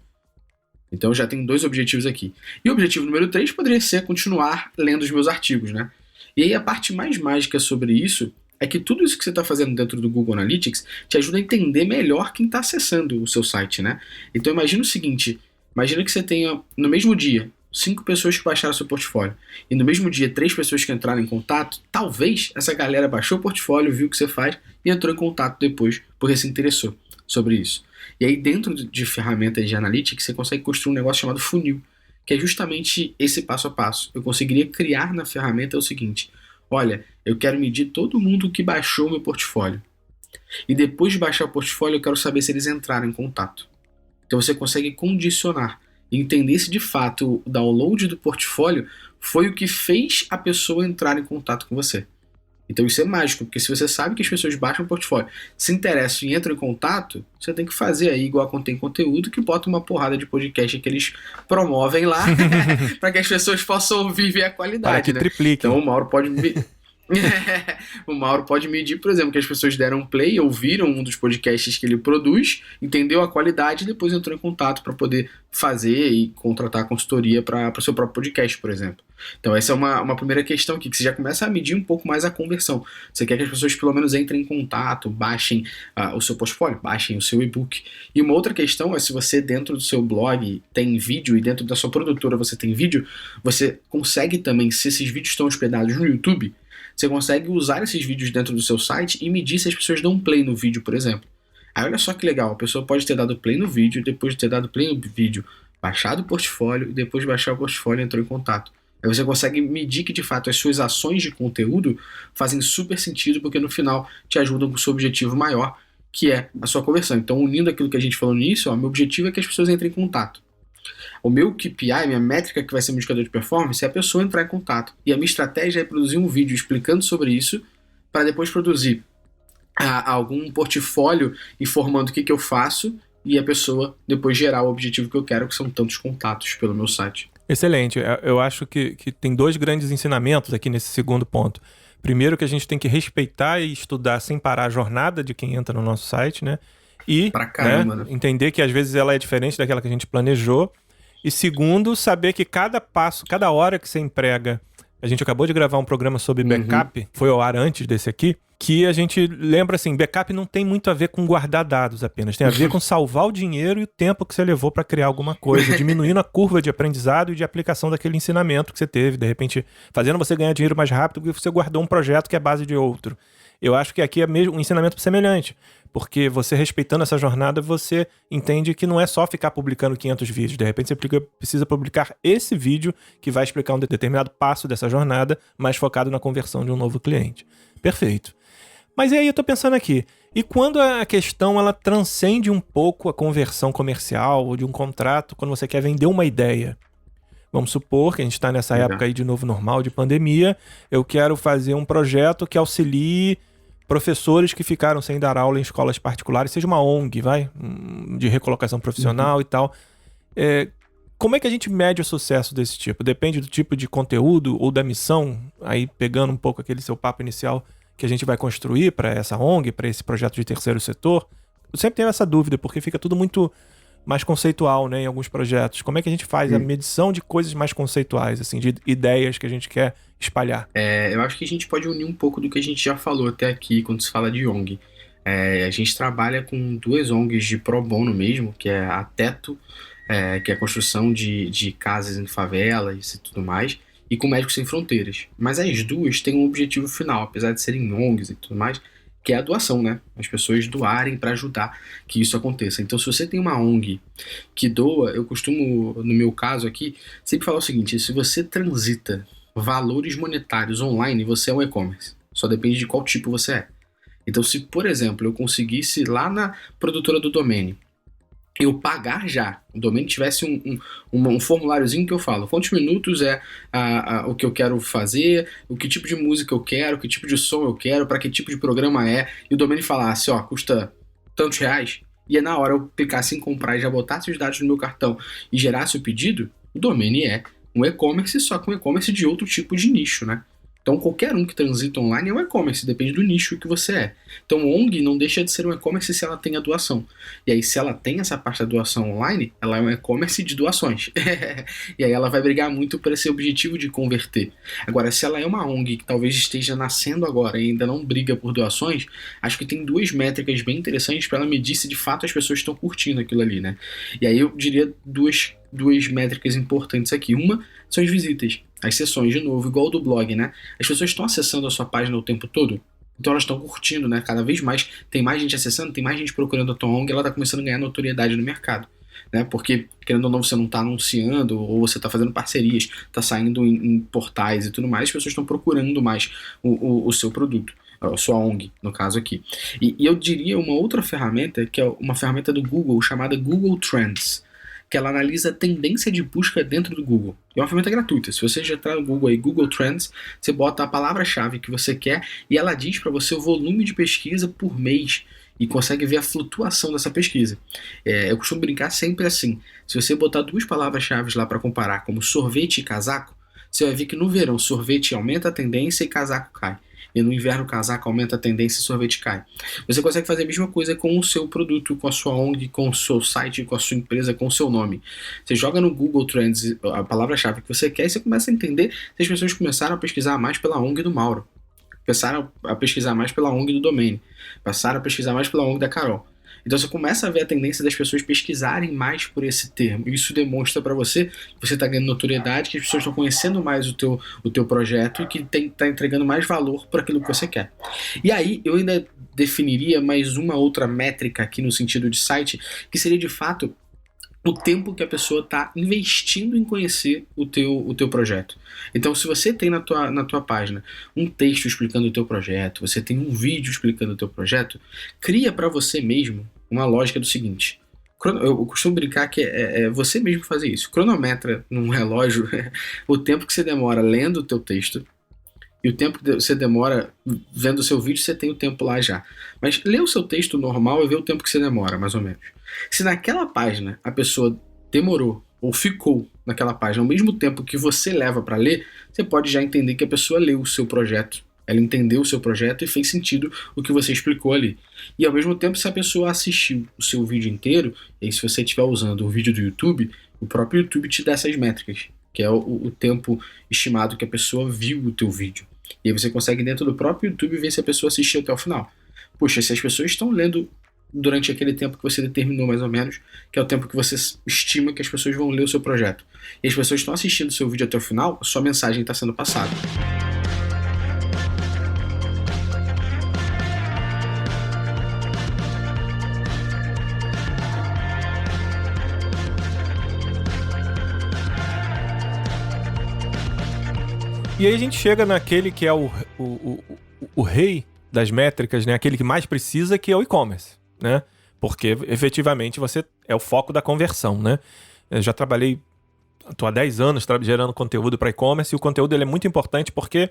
Então eu já tenho 2 objetivos aqui. E o objetivo número 3 poderia ser continuar lendo os meus artigos, né? E aí a parte mais mágica sobre isso é que tudo isso que você está fazendo dentro do Google Analytics te ajuda a entender melhor quem está acessando o seu site, né? Então imagina o seguinte, imagina que você tenha no mesmo dia 5 pessoas que baixaram seu portfólio e no mesmo dia 3 pessoas que entraram em contato. Talvez essa galera baixou o portfólio, viu o que você faz e entrou em contato depois porque se interessou sobre isso. E aí dentro de ferramentas de Analytics você consegue construir um negócio chamado funil, que é justamente esse passo a passo. Eu conseguiria criar na ferramenta o seguinte: olha, eu quero medir todo mundo que baixou meu portfólio. E depois de baixar o portfólio eu quero saber se eles entraram em contato. Então você consegue condicionar e entender se de fato o download do portfólio foi o que fez a pessoa entrar em contato com você. Então isso é mágico, porque se você sabe que as pessoas baixam o portfólio, se interessam e entram em contato, você tem que fazer aí igual quando tem conteúdo, que bota uma porrada de podcast que eles promovem lá para que as pessoas possam ouvir e ver a qualidade. Para que né? triplique. Então o Mauro pode o Mauro pode medir, por exemplo, que as pessoas deram play, ouviram um dos podcasts que ele produz, entendeu a qualidade e depois entrou em contato para poder fazer e contratar a consultoria para o seu próprio podcast, por exemplo. Então essa é uma primeira questão aqui, que você já começa a medir um pouco mais a conversão. Você quer que as pessoas pelo menos entrem em contato, baixem o seu portfólio, baixem o seu e-book. E uma outra questão é, se você dentro do seu blog tem vídeo e dentro da sua produtora você tem vídeo, você consegue também, se esses vídeos estão hospedados no YouTube, você consegue usar esses vídeos dentro do seu site e medir se as pessoas dão play no vídeo, por exemplo. Aí olha só que legal, a pessoa pode ter dado play no vídeo, depois de ter dado play no vídeo, baixado o portfólio e depois de baixar o portfólio entrou em contato. Aí você consegue medir que de fato as suas ações de conteúdo fazem super sentido, porque no final te ajudam com o seu objetivo maior, que é a sua conversão. Então, unindo aquilo que a gente falou no início, meu objetivo é que as pessoas entrem em contato. O meu KPI, minha métrica que vai ser um indicador de performance, é a pessoa entrar em contato. E a minha estratégia é produzir um vídeo explicando sobre isso, para depois produzir algum portfólio informando o que eu faço e a pessoa depois gerar o objetivo que eu quero, que são tantos contatos pelo meu site. Excelente. Eu acho que tem dois grandes ensinamentos aqui nesse segundo ponto. Primeiro, que a gente tem que respeitar e estudar sem parar a jornada de quem entra no nosso site, né? E pra caramba, né? Entender que às vezes ela é diferente daquela que a gente planejou. E segundo, saber que cada passo, cada hora que você emprega... A gente acabou de gravar um programa sobre backup, foi ao ar antes desse aqui, que a gente lembra assim, backup não tem muito a ver com guardar dados apenas, tem a ver com salvar o dinheiro e o tempo que você levou para criar alguma coisa, diminuindo a curva de aprendizado e de aplicação daquele ensinamento que você teve, de repente fazendo você ganhar dinheiro mais rápido porque você guardou um projeto que é base de outro. Eu acho que aqui é mesmo um ensinamento semelhante, porque você respeitando essa jornada, você entende que não é só ficar publicando 500 vídeos, de repente você precisa publicar esse vídeo que vai explicar um determinado passo dessa jornada, mais focado na conversão de um novo cliente. Perfeito. Mas e aí eu tô pensando aqui, e quando a questão ela transcende um pouco a conversão comercial ou de um contrato, quando você quer vender uma ideia? Vamos supor que a gente está nessa época aí de novo normal, de pandemia, eu quero fazer um projeto que auxilie professores que ficaram sem dar aula em escolas particulares, seja uma ONG, de recolocação profissional e tal. Como é que a gente mede o sucesso desse tipo? Depende do tipo de conteúdo ou da missão, aí pegando um pouco aquele seu papo inicial que a gente vai construir para essa ONG, para esse projeto de terceiro setor. Eu sempre tenho essa dúvida, porque fica tudo muito mais conceitual, né, em alguns projetos. Como é que a gente faz a medição de coisas mais conceituais, assim, de ideias que a gente quer espalhar? Eu acho que a gente pode unir um pouco do que a gente já falou até aqui quando se fala de ONG. A gente trabalha com duas ONGs de pro bono mesmo, que é a Teto, que é a construção de casas em favelas e tudo mais, e com Médicos Sem Fronteiras. Mas as duas têm um objetivo final, apesar de serem ONGs e tudo mais, que é a doação, né? As pessoas doarem para ajudar que isso aconteça. Então, se você tem uma ONG que doa, eu costumo, no meu caso aqui, sempre falar o seguinte: se você transita valores monetários online, você é um e-commerce. Só depende de qual tipo você é. Então, se, por exemplo, eu conseguisse lá na produtora do domínio, eu pagar já, o domínio tivesse um formuláriozinho que eu falo quantos minutos é o que eu quero fazer, o que tipo de música eu quero, que tipo de som eu quero, para que tipo de programa é, e o domínio falasse, custa tantos reais, e na hora eu clicasse em comprar e já botasse os dados no meu cartão e gerasse o pedido, o domínio é um e-commerce, só que um e-commerce de outro tipo de nicho, né? Então, qualquer um que transita online é um e-commerce, depende do nicho que você é. Então, ONG não deixa de ser um e-commerce se ela tem a doação. E aí, se ela tem essa parte da doação online, ela é um e-commerce de doações. E aí, ela vai brigar muito por esse objetivo de converter. Agora, se ela é uma ONG que talvez esteja nascendo agora e ainda não briga por doações, acho que tem duas métricas bem interessantes para ela medir se de fato as pessoas estão curtindo aquilo ali, né? E aí, eu diria duas métricas importantes aqui. Uma são as visitas, as sessões, de novo, igual do blog, né? As pessoas estão acessando a sua página o tempo todo, então elas estão curtindo, né? Cada vez mais, tem mais gente acessando, tem mais gente procurando a tua ONG, ela está começando a ganhar notoriedade no mercado, né? Porque, querendo ou não, você não está anunciando, ou você está fazendo parcerias, está saindo em portais e tudo mais, as pessoas estão procurando mais o seu produto, a sua ONG, no caso aqui. E eu diria uma outra ferramenta, que é uma ferramenta do Google, chamada Google Trends, que ela analisa a tendência de busca dentro do Google. É uma ferramenta gratuita. Se você já entrar no Google aí, Google Trends, você bota a palavra-chave que você quer e ela diz para você o volume de pesquisa por mês e consegue ver a flutuação dessa pesquisa. Eu costumo brincar sempre assim. Se você botar duas palavras-chave lá para comparar, como sorvete e casaco, você vai ver que no verão sorvete aumenta a tendência e casaco cai. E no inverno o casaco aumenta a tendência e sorvete cai. Você consegue fazer a mesma coisa com o seu produto, com a sua ONG, com o seu site, com a sua empresa, com o seu nome. Você joga no Google Trends a palavra-chave que você quer e você começa a entender se as pessoas começaram a pesquisar mais pela ONG do Mauro, começaram a pesquisar mais pela ONG do Domênio, passaram a pesquisar mais pela ONG da Carol. Então você começa a ver a tendência das pessoas pesquisarem mais por esse termo. Isso demonstra para você que você está ganhando notoriedade, que as pessoas estão conhecendo mais o teu projeto e que está entregando mais valor para aquilo que você quer. E aí eu ainda definiria mais uma outra métrica aqui no sentido de site, que seria de fato o tempo que a pessoa está investindo em conhecer o teu projeto. Então, se você tem na tua página um texto explicando o teu projeto, você tem um vídeo explicando o teu projeto, cria para você mesmo uma lógica do seguinte. Eu costumo brincar que é você mesmo fazer isso. Cronometra num relógio o tempo que você demora lendo o teu texto, e o tempo que você demora vendo o seu vídeo, você tem o tempo lá já. Mas lê o seu texto normal e vê o tempo que você demora, mais ou menos. Se naquela página a pessoa demorou ou ficou naquela página ao mesmo tempo que você leva para ler, você pode já entender que a pessoa leu o seu projeto, ela entendeu o seu projeto e fez sentido o que você explicou ali. E ao mesmo tempo, se a pessoa assistiu o seu vídeo inteiro, e se você estiver usando o vídeo do YouTube, o próprio YouTube te dá essas métricas, que é o tempo estimado que a pessoa viu o teu vídeo. E aí você consegue dentro do próprio YouTube ver se a pessoa assistiu até o final. Puxa, se as pessoas estão lendo durante aquele tempo que você determinou mais ou menos, que é o tempo que você estima que as pessoas vão ler o seu projeto, e as pessoas estão assistindo o seu vídeo até o final, a sua mensagem está sendo passada. E aí a gente chega naquele que é o rei das métricas, né? Aquele que mais precisa, que é o e-commerce, né? Porque efetivamente você é o foco da conversão, né? Eu já trabalhei, estou há 10 anos gerando conteúdo para e-commerce, e o conteúdo ele é muito importante porque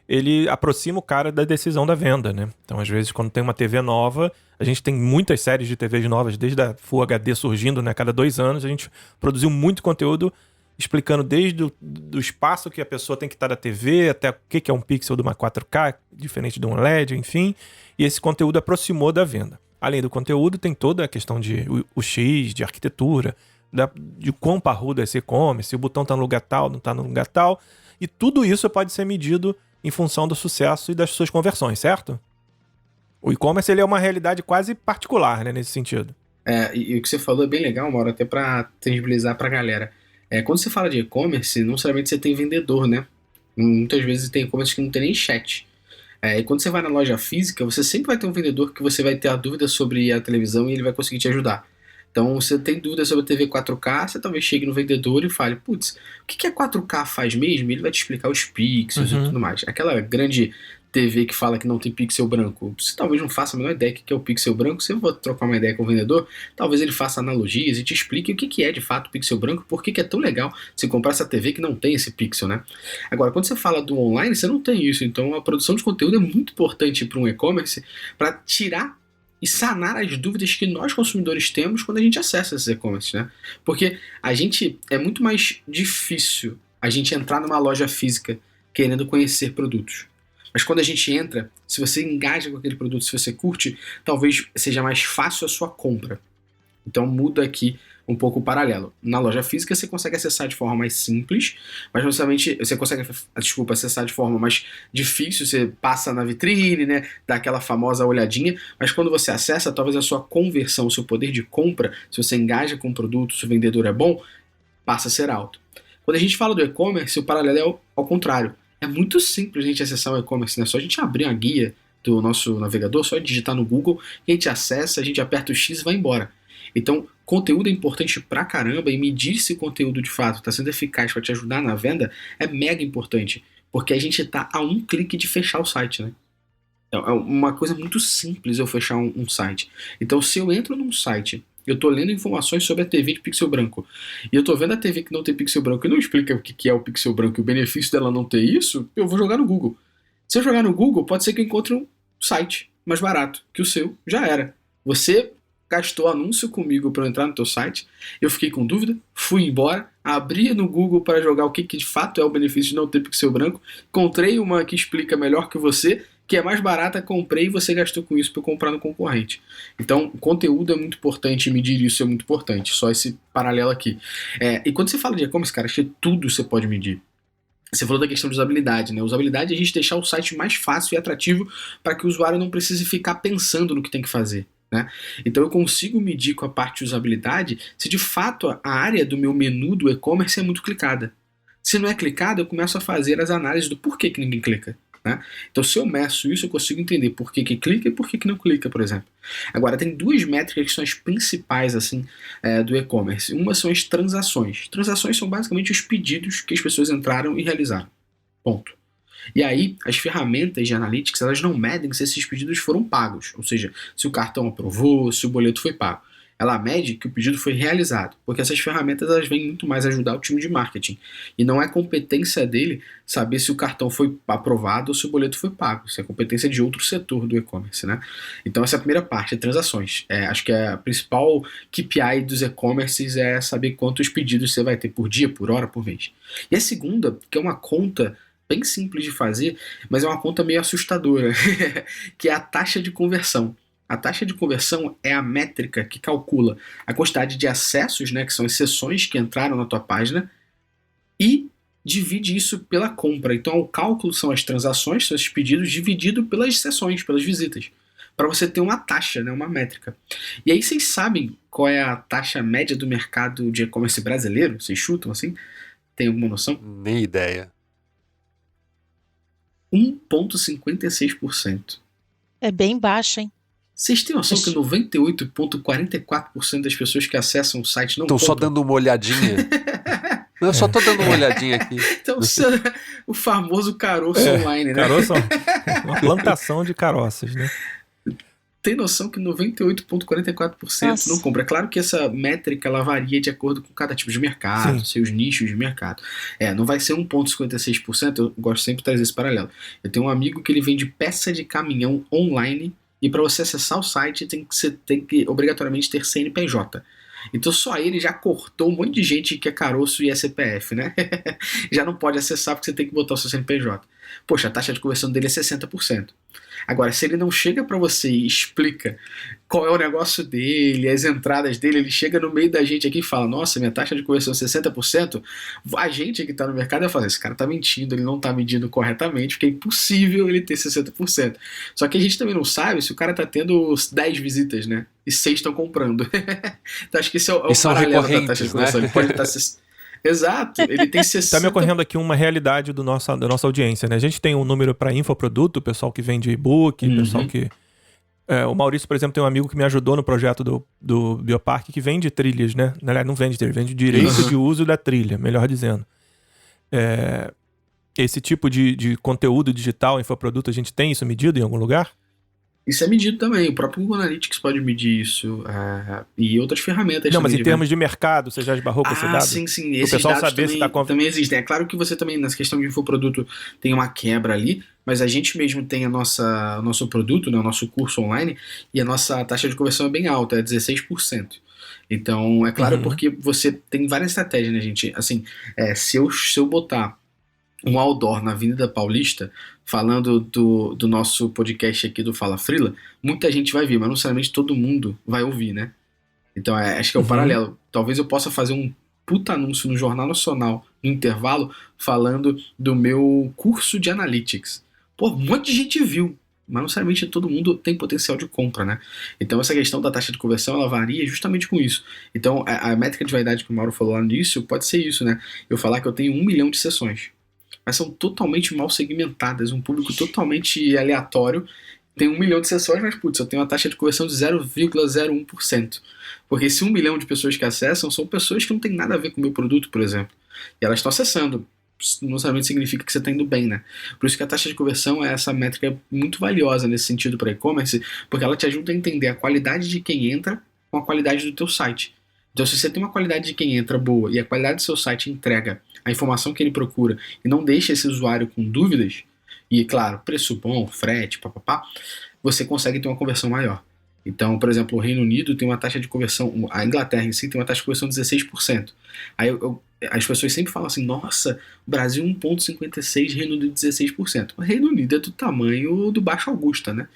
ele aproxima o cara da decisão da venda, né? Então, às vezes, quando tem uma TV nova, a gente tem muitas séries de TVs novas, desde a Full HD surgindo, né? Cada 2 anos, a gente produziu muito conteúdo explicando desde do espaço que a pessoa tem que estar da TV, até o que é um pixel de uma 4K, diferente de um LED, enfim. E esse conteúdo aproximou da venda. Além do conteúdo, tem toda a questão de UX, de arquitetura, de quão parrudo é esse e-commerce, se o botão está no lugar tal, não está no lugar tal. E tudo isso pode ser medido em função do sucesso e das suas conversões, certo? O e-commerce ele é uma realidade quase particular, né, nesse sentido. E o que você falou é bem legal, Mauro, até para tangibilizar para a galera. Quando você fala de e-commerce, não necessariamente você tem vendedor, né? Muitas vezes tem e-commerce que não tem nem chat. E quando você vai na loja física, você sempre vai ter um vendedor que você vai ter a dúvida sobre a televisão e ele vai conseguir te ajudar. Então, você tem dúvida sobre a TV 4K, você talvez chegue no vendedor e fale, putz, o que a 4K faz mesmo? E ele vai te explicar os pixels e tudo mais. Aquela grande TV que fala que não tem pixel branco, você talvez não faça a menor ideia do que é o pixel branco. Se eu vou trocar uma ideia com o vendedor, talvez ele faça analogias e te explique o que é de fato o pixel branco, por que é tão legal você comprar essa TV que não tem esse pixel, né? Agora, quando você fala do online, você não tem isso. Então, a produção de conteúdo é muito importante para um e-commerce para tirar e sanar as dúvidas que nós consumidores temos quando a gente acessa esses e-commerce, né? Porque é muito mais difícil a gente entrar numa loja física querendo conhecer produtos. Mas quando a gente entra, se você engaja com aquele produto, se você curte, talvez seja mais fácil a sua compra. Então muda aqui um pouco o paralelo. Na loja física você consegue acessar de forma mais simples, mas justamente você consegue, acessar de forma mais difícil, você passa na vitrine, né, dá aquela famosa olhadinha, mas quando você acessa, talvez a sua conversão, o seu poder de compra, se você engaja com o produto, se o vendedor é bom, passa a ser alto. Quando a gente fala do e-commerce, o paralelo é ao contrário. É muito simples a gente acessar o e-commerce, né? Só a gente abrir a guia do nosso navegador, só digitar no Google, e a gente acessa, a gente aperta o X e vai embora. Então, conteúdo é importante pra caramba, e medir se o conteúdo de fato está sendo eficaz para te ajudar na venda é mega importante, porque a gente está a um clique de fechar o site, né? É uma coisa muito simples eu fechar um site. Então, se eu entro num site, eu estou lendo informações sobre a TV de pixel branco, e eu estou vendo a TV que não tem pixel branco e não explica o que é o pixel branco e o benefício dela não ter isso, eu vou jogar no Google. Se eu jogar no Google, pode ser que eu encontre um site mais barato que o seu. Já era. Você gastou anúncio comigo para eu entrar no teu site, eu fiquei com dúvida, fui embora, abri no Google para jogar o que de fato é o benefício de não ter pixel branco, encontrei uma que explica melhor que você, que é mais barata, comprei e você gastou com isso para eu comprar no concorrente. Então, conteúdo é muito importante, medir isso é muito importante, só esse paralelo aqui. E quando você fala de e-commerce, cara, acho que tudo você pode medir. Você falou da questão de usabilidade, né? Usabilidade é a gente deixar o site mais fácil e atrativo para que o usuário não precise ficar pensando no que tem que fazer, né? Então eu consigo medir com a parte de usabilidade se de fato a área do meu menu do e-commerce é muito clicada. Se não é clicada, eu começo a fazer as análises do porquê que ninguém clica. né? Então, se eu meço isso, eu consigo entender por que clica e por que não clica, por exemplo. Agora, tem duas métricas que são as principais assim, do e-commerce. Uma são as transações. Transações são basicamente os pedidos que as pessoas entraram e realizaram. Ponto. E aí, as ferramentas de analytics, elas não medem se esses pedidos foram pagos, ou seja, se o cartão aprovou, se o boleto foi pago. Ela mede que o pedido foi realizado, porque essas ferramentas elas vêm muito mais ajudar o time de marketing. E não é competência dele saber se o cartão foi aprovado ou se o boleto foi pago. Isso é competência de outro setor do e-commerce, né? Então essa é a primeira parte, transações. Acho que a principal KPI dos e-commerces é saber quantos pedidos você vai ter por dia, por hora, por mês. E a segunda, que é uma conta bem simples de fazer, mas é uma conta meio assustadora, que é a taxa de conversão. A taxa de conversão é a métrica que calcula a quantidade de acessos, né, que são as sessões que entraram na tua página, e divide isso pela compra. Então o cálculo são as transações, são esses pedidos, dividido pelas sessões, pelas visitas, para você ter uma taxa, né, uma métrica. E aí vocês sabem qual é a taxa média do mercado de e-commerce brasileiro? Vocês chutam assim? Tem alguma noção? Nem ideia. 1,56%. É bem baixa, hein? Vocês têm noção que 98,44% das pessoas que acessam o site não Estão compram? só dando uma olhadinha. Eu só tô dando uma olhadinha aqui. Então, o famoso caroço online, né? Caroço, uma plantação de caroças, né? Tem noção que 98,44% não compra. É claro que essa métrica ela varia de acordo com cada tipo de mercado, Sim. seus nichos de mercado. Não vai ser 1,56%, eu gosto sempre de trazer esse paralelo. Eu tenho um amigo que ele vende peça de caminhão online e para você acessar o site tem que obrigatoriamente ter CNPJ. Então só ele já cortou um monte de gente que é caroço e é CPF, né? Já não pode acessar porque você tem que botar o seu CNPJ. Poxa, a taxa de conversão dele é 60%. Agora, se ele não chega para você e explica qual é o negócio dele, as entradas dele, ele chega no meio da gente aqui e fala, nossa, minha taxa de conversão é 60%, a gente que tá no mercado vai falar, esse cara tá mentindo, ele não tá medindo corretamente, porque é impossível ele ter 60%. Só que a gente também não sabe se o cara tá tendo 10 visitas, né? E 6 estão comprando. Então acho que esse é o paralelo da taxa de conversão. Né? Ele pode estar... Exato, ele tem 60%. Tá me ocorrendo aqui uma realidade da nossa audiência, né? A gente tem um número para infoproduto, o pessoal que vende e-book, o pessoal que... o Maurício, por exemplo, tem um amigo que me ajudou no projeto do Bioparque que vende trilhas, né? Na verdade, não vende trilha, vende direito de uso da trilha, melhor dizendo. Esse tipo de conteúdo digital, infoproduto, a gente tem isso medido em algum lugar? Isso é medido também, o próprio Google Analytics pode medir isso, e outras ferramentas. Não, mas em de termos de mercado, você já esbarrou com esse dado? Sim, O esses pessoal dados saber também existem. É claro que você também, nessa questão de infoproduto, tem uma quebra ali, mas a gente mesmo tem o nosso produto, né, o nosso curso online, e a nossa taxa de conversão é bem alta, é 16%. Então, é claro, porque você tem várias estratégias, né, gente? Assim, se eu botar um outdoor na Avenida Paulista, falando do nosso podcast aqui do Fala Frila, muita gente vai ver, mas não necessariamente todo mundo vai ouvir, né? Então acho que é o paralelo. Talvez eu possa fazer um puta anúncio no Jornal Nacional, no intervalo, falando do meu curso de Analytics. Pô, um monte de gente viu, mas não necessariamente todo mundo tem potencial de compra, né? Então essa questão da taxa de conversão, ela varia justamente com isso. Então a métrica de vaidade que o Mauro falou lá no início, pode ser isso, né? Eu falar que eu tenho 1 milhão de sessões, mas são totalmente mal segmentadas, um público totalmente aleatório, tem 1 milhão de sessões, mas putz, eu tenho uma taxa de conversão de 0,01%, porque esse 1 milhão de pessoas que acessam são pessoas que não tem nada a ver com o meu produto, por exemplo, e elas estão acessando, não necessariamente significa que você está indo bem, né? Por isso que a taxa de conversão é essa métrica muito valiosa nesse sentido para e-commerce, porque ela te ajuda a entender a qualidade de quem entra com a qualidade do teu site. Então, se você tem uma qualidade de quem entra boa e a qualidade do seu site entrega a informação que ele procura e não deixa esse usuário com dúvidas, e, claro, preço bom, frete, papapá, você consegue ter uma conversão maior. Então, por exemplo, o Reino Unido tem uma taxa de conversão, a Inglaterra em si tem uma taxa de conversão de 16%. Aí as pessoas sempre falam assim, nossa, Brasil 1,56%, Reino Unido 16%. O Reino Unido é do tamanho do Baixo Augusta, né?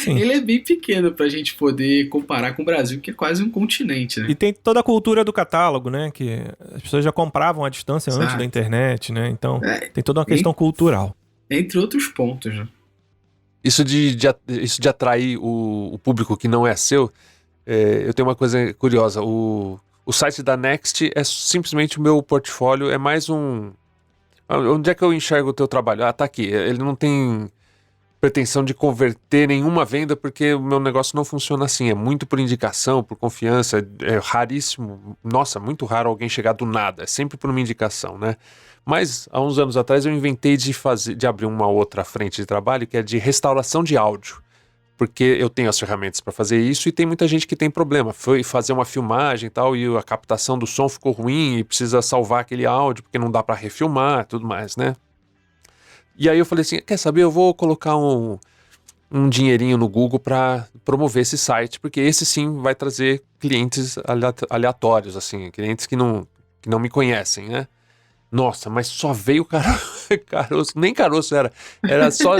Ele é bem pequeno pra gente poder comparar com o Brasil, que é quase um continente, né? E tem toda a cultura do catálogo, né? Que as pessoas já compravam à distância antes da internet, né? Então, tem toda uma questão cultural. Entre outros pontos, né? Isso de atrair o público que não é seu, eu tenho uma coisa curiosa. O site da Next é simplesmente o meu portfólio, é mais um Onde é que eu enxergo o teu trabalho? Ah, tá aqui. Ele não tem pretensão de converter nenhuma venda, porque o meu negócio não funciona assim. É muito por indicação, por confiança. É raríssimo. Nossa, muito raro alguém chegar do nada. É sempre por uma indicação, né? Mas, há uns anos atrás, eu inventei de abrir uma outra frente de trabalho, que é de restauração de áudio. Porque eu tenho as ferramentas para fazer isso e tem muita gente que tem problema. Foi fazer uma filmagem e tal, e a captação do som ficou ruim e precisa salvar aquele áudio, porque não dá para refilmar e tudo mais, né? E aí eu falei assim, quer saber, eu vou colocar um dinheirinho no Google para promover esse site, porque esse sim vai trazer clientes aleatórios, assim, clientes que não me conhecem, né? Nossa, mas só veio caroço, nem caroço era só,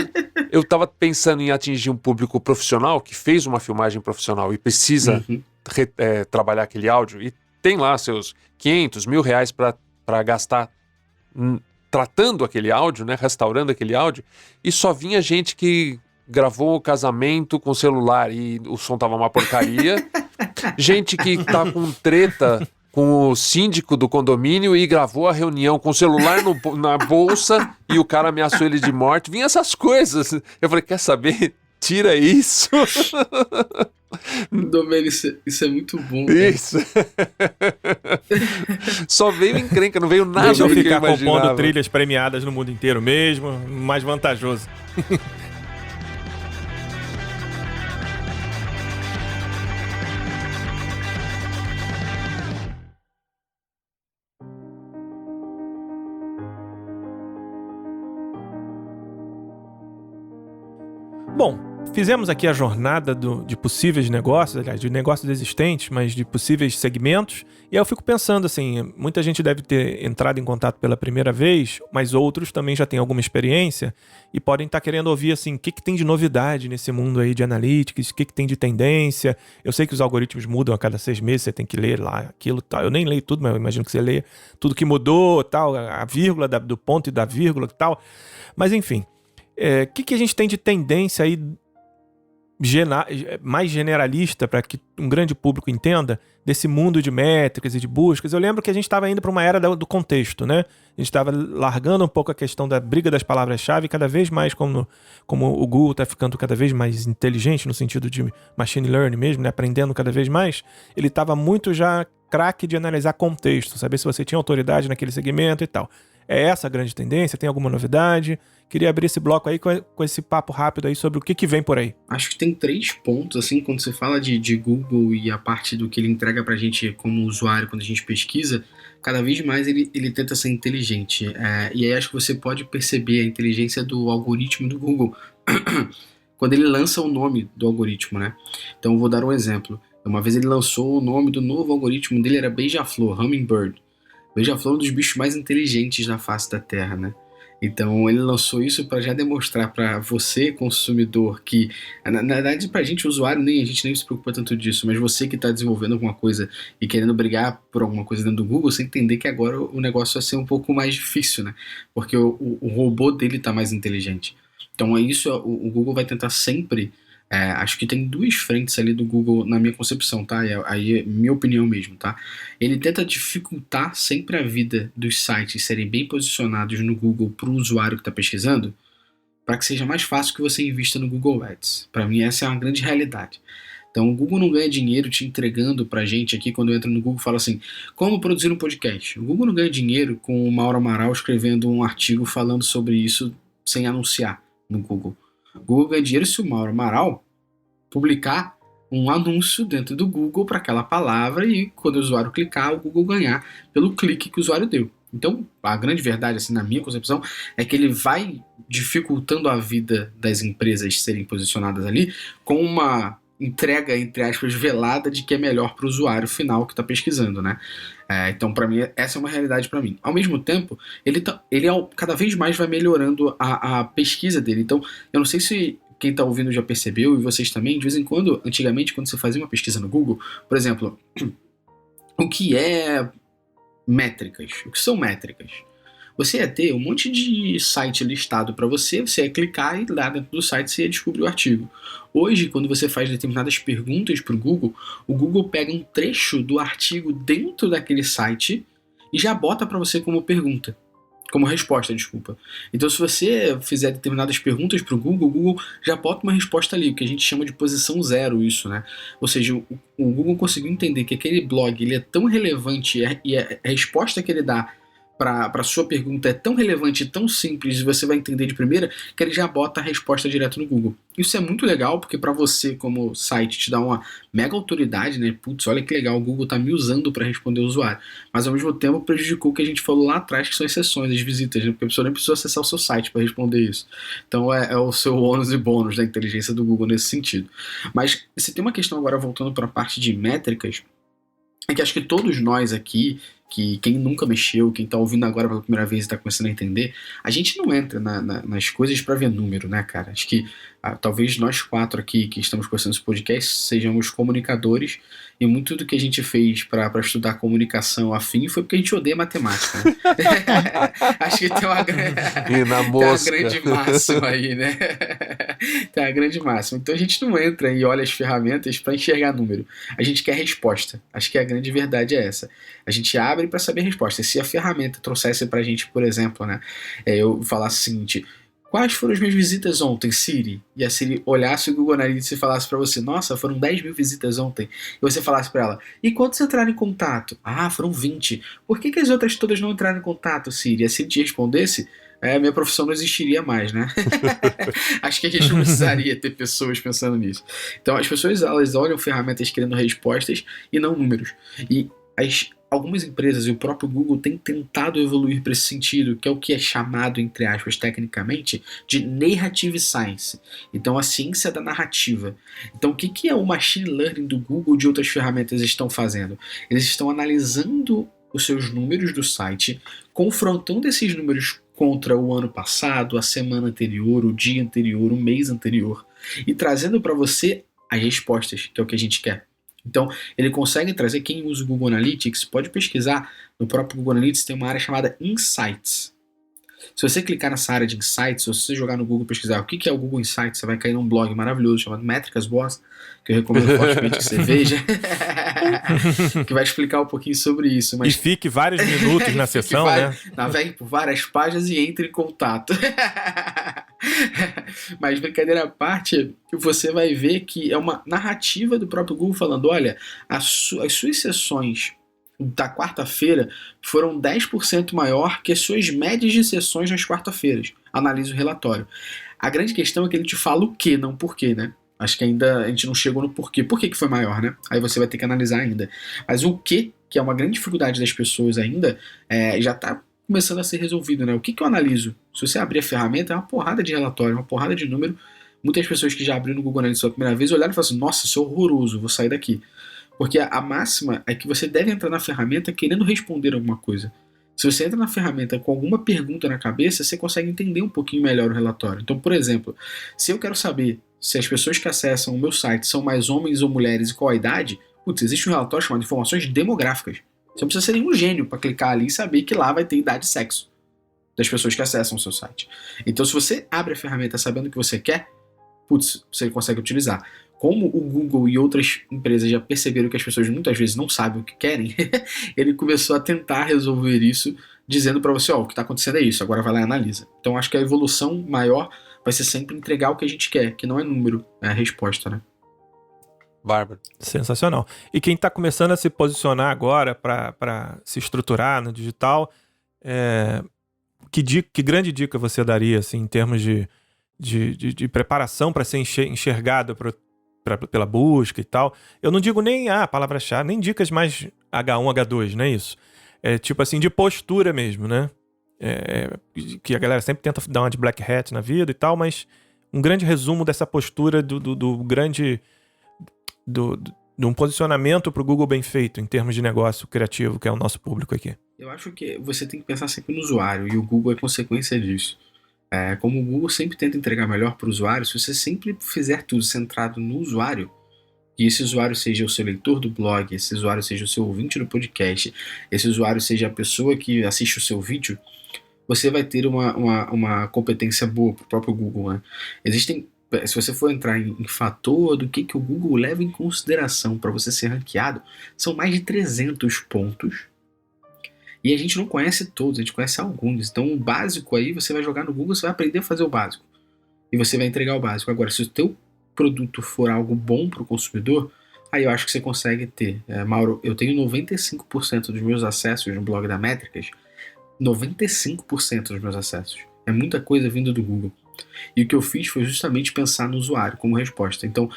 eu tava pensando em atingir um público profissional que fez uma filmagem profissional e precisa trabalhar aquele áudio, e tem lá seus 500, R$1.000 para gastar tratando aquele áudio, né, restaurando aquele áudio, e só vinha gente que gravou o casamento com celular e o som tava uma porcaria, gente que tá com treta com o síndico do condomínio e gravou a reunião com o celular na bolsa e o cara ameaçou ele de morte. Vinha essas coisas. Eu falei, quer saber? Tira isso. Domênio, isso é muito bom. Cara. Isso. Só veio encrenca, não veio nada. Deixa eu do que ficar imaginava. compondo trilhas premiadas no mundo inteiro mesmo, mais vantajoso. Bom, fizemos aqui a jornada de possíveis negócios, aliás, de negócios existentes, mas de possíveis segmentos. E aí eu fico pensando assim, muita gente deve ter entrado em contato pela primeira vez, mas outros também já têm alguma experiência e podem estar querendo ouvir assim, o que tem de novidade nesse mundo aí de analytics, o que tem de tendência. Eu sei que os algoritmos mudam a cada 6 meses, você tem que ler lá aquilo, tal. Eu nem leio tudo, mas eu imagino que você leia tudo que mudou, tal, a vírgula do ponto e da vírgula e tal. Mas enfim, o que a gente tem de tendência aí mais generalista para que um grande público entenda desse mundo de métricas e de buscas? Eu lembro que a gente estava indo para uma era do contexto, né? A gente estava largando um pouco a questão da briga das palavras-chave, cada vez mais como o Google está ficando cada vez mais inteligente no sentido de machine learning mesmo, né? Aprendendo cada vez mais, ele estava muito já craque de analisar contexto, saber se você tinha autoridade naquele segmento e tal. É essa a grande tendência? Tem alguma novidade? Queria abrir esse bloco aí com esse papo rápido aí sobre o que vem por aí. Acho que tem 3 pontos, assim, quando você fala de Google e a parte do que ele entrega pra gente como usuário quando a gente pesquisa, cada vez mais ele tenta ser inteligente. E aí acho que você pode perceber a inteligência do algoritmo do Google quando ele lança o nome do algoritmo, né? Então eu vou dar um exemplo. Uma vez ele lançou o nome do novo algoritmo dele, era Beija-Flor, Hummingbird. Beija-Flor é um dos bichos mais inteligentes da face da Terra, né? Então ele lançou isso para já demonstrar para você, consumidor, que na verdade pra gente, usuário, a gente nem se preocupa tanto disso, mas você que está desenvolvendo alguma coisa e querendo brigar por alguma coisa dentro do Google, você entender que agora o negócio vai ser um pouco mais difícil, né? Porque o robô dele está mais inteligente. Então é isso, o Google vai tentar sempre... acho que tem 2 frentes ali do Google na minha concepção, tá? Aí é minha opinião mesmo, tá? Ele tenta dificultar sempre a vida dos sites serem bem posicionados no Google para o usuário que está pesquisando, para que seja mais fácil que você invista no Google Ads. Para mim essa é uma grande realidade. Então o Google não ganha dinheiro te entregando pra gente aqui, quando eu entro no Google e falo assim, como produzir um podcast? O Google não ganha dinheiro com o Mauro Amaral escrevendo um artigo falando sobre isso sem anunciar no Google. O Google ganha dinheiro se o Mauro Amaral publicar um anúncio dentro do Google para aquela palavra e quando o usuário clicar, o Google ganhar pelo clique que o usuário deu. Então, a grande verdade, assim, na minha concepção, é que ele vai dificultando a vida das empresas serem posicionadas ali com uma entrega, entre aspas, velada de que é melhor para o usuário final que está pesquisando, né? Então, para mim, essa é uma realidade para mim. Ao mesmo tempo, ele cada vez mais vai melhorando a pesquisa dele. Então, eu não sei se quem está ouvindo já percebeu, e vocês também, de vez em quando, antigamente, quando você fazia uma pesquisa no Google, por exemplo, o que é métricas? O que são métricas? Você ia ter um monte de site listado para você ia clicar e lá dentro do site você ia descobrir o artigo. Hoje, quando você faz determinadas perguntas para o Google pega um trecho do artigo dentro daquele site e já bota para você como pergunta. como resposta, desculpa. Então, se você fizer determinadas perguntas para o Google já bota uma resposta ali, o que a gente chama de posição zero, isso, né? Ou seja, o Google conseguiu entender que aquele blog ele é tão relevante e a resposta que ele dá para sua pergunta é tão relevante e tão simples e você vai entender de primeira que ele já bota a resposta direto no Google. Isso é muito legal porque para você como site te dá uma mega autoridade, né? Putz, olha que legal, o Google tá me usando para responder o usuário. Mas ao mesmo tempo prejudicou o que a gente falou lá atrás, que são as sessões, as visitas, né? Porque a pessoa nem precisou acessar o seu site para responder isso. Então é o seu ônus e bônus da inteligência do Google nesse sentido. Mas você tem uma questão agora voltando para a parte de métricas, é que acho que todos nós aqui, que quem nunca mexeu, quem tá ouvindo agora pela primeira vez e tá começando a entender, a gente não entra nas coisas para ver número, né, cara? Acho que talvez nós 4 aqui que estamos conversando esse podcast sejamos comunicadores e muito do que a gente fez para estudar comunicação afim foi porque a gente odeia matemática, né? Acho que tem uma grande máxima aí, né? Tem uma grande máxima. Então a gente não entra e olha as ferramentas para enxergar número. A gente quer resposta. Acho que a grande verdade é essa. A gente abre para saber a resposta. Se a ferramenta trouxesse pra gente, por exemplo, né, eu falasse o seguinte: quais foram as minhas visitas ontem, Siri? E a Siri olhasse o Google Analytics e falasse pra você: nossa, foram 10 mil visitas ontem. E você falasse pra ela: e quantos entraram em contato? Ah, foram 20. Por que as outras todas não entraram em contato, Siri? E a Siri te respondesse, minha profissão não existiria mais, né? Acho que a gente não precisaria ter pessoas pensando nisso. Então as pessoas elas olham ferramentas querendo respostas e não números. E algumas empresas e o próprio Google têm tentado evoluir para esse sentido, que é o que é chamado, entre aspas, tecnicamente, de Narrative Science. Então, a ciência da narrativa. Então, o que é o Machine Learning do Google e de outras ferramentas estão fazendo? Eles estão analisando os seus números do site, confrontando esses números contra o ano passado, a semana anterior, o dia anterior, o mês anterior, e trazendo para você as respostas, que é o que a gente quer. Então, ele consegue trazer, quem usa o Google Analytics, pode pesquisar, no próprio Google Analytics tem uma área chamada Insights. Se você clicar nessa área de Insights, ou se você jogar no Google pesquisar o que é o Google Insights, você vai cair num blog maravilhoso chamado Métricas Boss, que eu recomendo fortemente que você veja, que vai explicar um pouquinho sobre isso. Mas... E fique vários minutos na sessão, né? Navegue por várias páginas e entre em contato. Mas brincadeira à parte, você vai ver que é uma narrativa do próprio Google falando: olha, as suas sessões da quarta-feira foram 10% maior que as suas médias de sessões nas quarta-feiras. Analisa o relatório. A grande questão é que ele te fala o que, não porquê, né? Acho que ainda a gente não chegou no porquê. Por que foi maior, né? Aí você vai ter que analisar ainda. Mas o que é uma grande dificuldade das pessoas ainda, já está começando a ser resolvido, né? O que eu analiso? Se você abrir a ferramenta, é uma porrada de relatório, uma porrada de número. Muitas pessoas que já abriram no Google Analytics pela primeira vez olharam e falaram assim: nossa, isso é horroroso, vou sair daqui. Porque a máxima é que você deve entrar na ferramenta querendo responder alguma coisa. Se você entra na ferramenta com alguma pergunta na cabeça, você consegue entender um pouquinho melhor o relatório. Então, por exemplo, se eu quero saber se as pessoas que acessam o meu site são mais homens ou mulheres e qual a idade, existe um relatório chamado Informações Demográficas. Você não precisa ser nenhum gênio para clicar ali e saber que lá vai ter idade e sexo das pessoas que acessam o seu site. Então, se você abre a ferramenta sabendo o que você quer, você consegue utilizar. Como o Google e outras empresas já perceberam que as pessoas muitas vezes não sabem o que querem, ele começou a tentar resolver isso, dizendo para você: o que está acontecendo é isso, agora vai lá e analisa. Então acho que a evolução maior vai ser sempre entregar o que a gente quer, que não é número, é a resposta, né? Bárbaro. Sensacional. E quem está começando a se posicionar agora para se estruturar no digital, que grande dica você daria assim, em termos de preparação para ser enxergado pela busca e tal? Eu não digo nem palavra-chave, nem dicas mais H1, H2, não é isso? É tipo assim, de postura mesmo, né? Que a galera sempre tenta dar uma de black hat na vida e tal, mas um grande resumo dessa postura de um posicionamento para o Google bem feito em termos de negócio criativo, que é o nosso público aqui. Eu acho que você tem que pensar sempre no usuário, e o Google é consequência disso. Como o Google sempre tenta entregar melhor para o usuário, se você sempre fizer tudo centrado no usuário, e esse usuário seja o seu leitor do blog, esse usuário seja o seu ouvinte do podcast, esse usuário seja a pessoa que assiste o seu vídeo, você vai ter uma competência boa para o próprio Google, né? Se você for entrar em fator do que o Google leva em consideração para você ser ranqueado, são mais de 300 pontos. E a gente não conhece todos, a gente conhece alguns. Então o básico aí, você vai jogar no Google, você vai aprender a fazer o básico. E você vai entregar o básico. Agora, se o teu produto for algo bom para o consumidor, aí eu acho que você consegue ter. Mauro, eu tenho 95% dos meus acessos no blog da Métricas, 95% dos meus acessos. É muita coisa vindo do Google. E o que eu fiz foi justamente pensar no usuário como resposta. Então,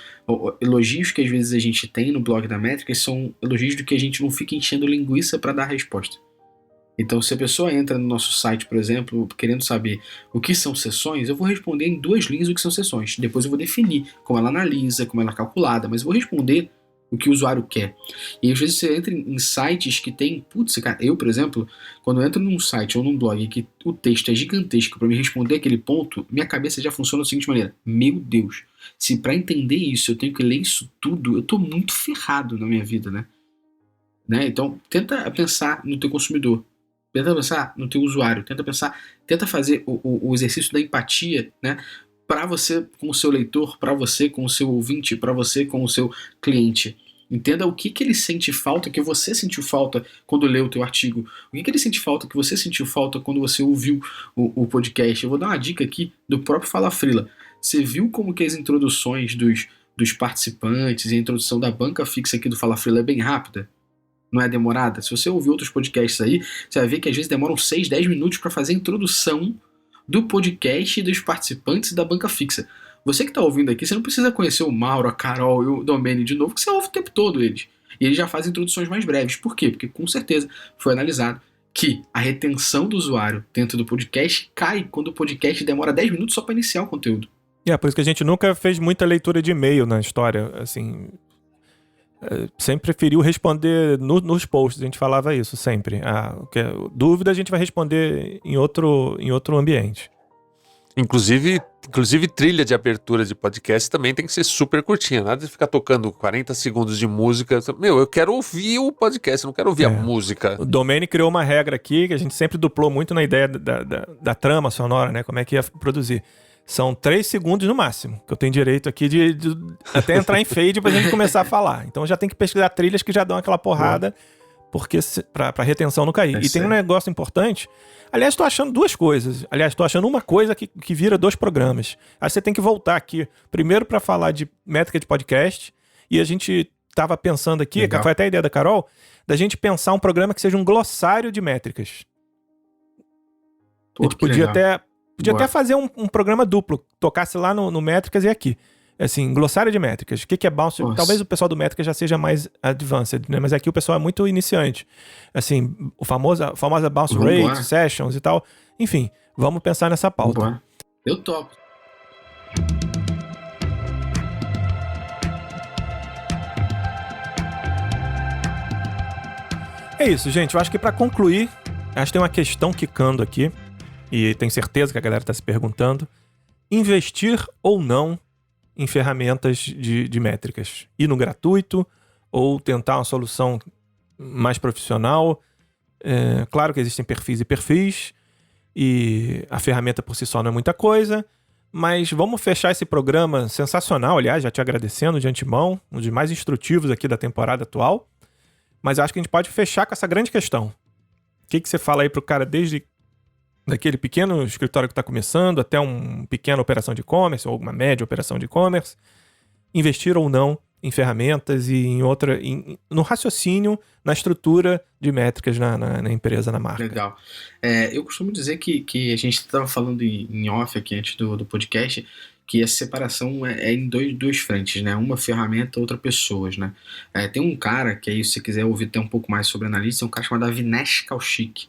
elogios que às vezes a gente tem no blog da Métricas são elogios do que a gente não fica enchendo linguiça para dar resposta. Então, se a pessoa entra no nosso site, por exemplo, querendo saber o que são sessões, eu vou responder em 2 linhas o que são sessões. Depois eu vou definir como ela analisa, como ela é calculada, mas eu vou responder o que o usuário quer. E às vezes você entra em sites que tem... Putz, cara, eu, por exemplo, quando eu entro num site ou num blog que o texto é gigantesco para me responder aquele ponto, minha cabeça já funciona da seguinte maneira. Meu Deus, se para entender isso eu tenho que ler isso tudo, eu tô muito ferrado na minha vida, né? Então, tenta pensar no teu consumidor. Tenta pensar no teu usuário, tenta fazer o exercício da empatia, né? Para você com o seu leitor, para você com o seu ouvinte, para você com o seu cliente. Entenda o que ele sente falta, que você sentiu falta quando leu o teu artigo. O que ele sente falta, que você sentiu falta quando você ouviu o podcast. Eu vou dar uma dica aqui do próprio Fala Frila. Você viu como que as introduções dos participantes e a introdução da banca fixa aqui do Fala Frila é bem rápida? Não é demorada? Se você ouvir outros podcasts aí, você vai ver que às vezes demoram 6, 10 minutos para fazer a introdução do podcast e dos participantes da banca fixa. Você que está ouvindo aqui, você não precisa conhecer o Mauro, a Carol e o Domênio de novo, que você ouve o tempo todo eles. E eles já fazem introduções mais breves. Por quê? Porque com certeza foi analisado que a retenção do usuário dentro do podcast cai quando o podcast demora 10 minutos só para iniciar o conteúdo. Por isso que a gente nunca fez muita leitura de e-mail na história, assim... Sempre preferiu responder nos posts, a gente falava isso sempre. Dúvida a gente vai responder em outro ambiente. Inclusive trilha de abertura de podcast também tem que ser super curtinha, nada de ficar tocando 40 segundos de música. Eu quero ouvir o podcast, não quero ouvir a música. O Domênio criou uma regra aqui que a gente sempre duplou muito na ideia da trama sonora, né? Como é que ia produzir. São 3 segundos no máximo, que eu tenho direito aqui de até entrar em fade pra gente começar a falar. Então já tem que pesquisar trilhas que já dão aquela porrada, porque pra retenção não cair. E tem um negócio importante. Aliás, tô achando 2 coisas. Aliás, tô achando uma coisa que vira 2 programas. Aí você tem que voltar aqui, primeiro pra falar de métrica de podcast, e a gente tava pensando aqui, legal. Foi até a ideia da Carol, da gente pensar um programa que seja um glossário de métricas. A gente podia até fazer um programa duplo, tocasse lá no Métricas e aqui. Assim, glossário de métricas. O que é bounce? Nossa. Talvez o pessoal do Métricas já seja mais advanced, né? Mas aqui o pessoal é muito iniciante. Assim, a famosa bounce rate, sessions e tal. Enfim, vamos pensar nessa pauta. Eu topo. É isso, gente. Eu acho que para concluir, acho que tem uma questão quicando aqui. E tenho certeza que a galera está se perguntando, investir ou não em ferramentas de métricas? Ir no gratuito ou tentar uma solução mais profissional? Claro que existem perfis e perfis, e a ferramenta por si só não é muita coisa, mas vamos fechar esse programa sensacional, aliás, já te agradecendo de antemão, um dos mais instrutivos aqui da temporada atual, mas acho que a gente pode fechar com essa grande questão. O que você fala aí pro cara desde daquele pequeno escritório que está começando até uma pequena operação de e-commerce ou uma média operação de e-commerce, investir ou não em ferramentas e no raciocínio, na estrutura de métricas na empresa, na marca. Legal. Eu costumo dizer que a gente estava falando em off aqui antes do podcast, que essa separação é em duas frentes, né? Uma ferramenta, outra pessoas, né? Tem um cara, que aí se você quiser ouvir até um pouco mais sobre analista, é um cara chamado Avinash Kaushik.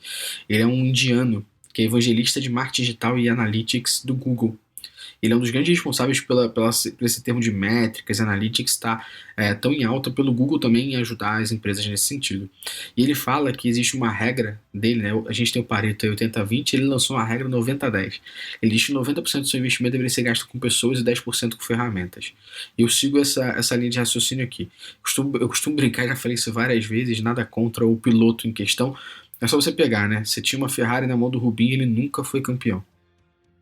Ele é um indiano, que é evangelista de marketing digital e analytics do Google. Ele é um dos grandes responsáveis por esse termo de métricas, analytics, está tão em alta pelo Google também em ajudar as empresas nesse sentido. E ele fala que existe uma regra dele, né? A gente tem o Pareto 80-20, ele lançou uma regra 90-10. Ele diz que 90% do seu investimento deveria ser gasto com pessoas e 10% com ferramentas. E eu sigo essa linha de raciocínio aqui. Eu costumo brincar, já falei isso várias vezes, nada contra o piloto em questão. É só você pegar, né? Você tinha uma Ferrari na mão do Rubinho e ele nunca foi campeão.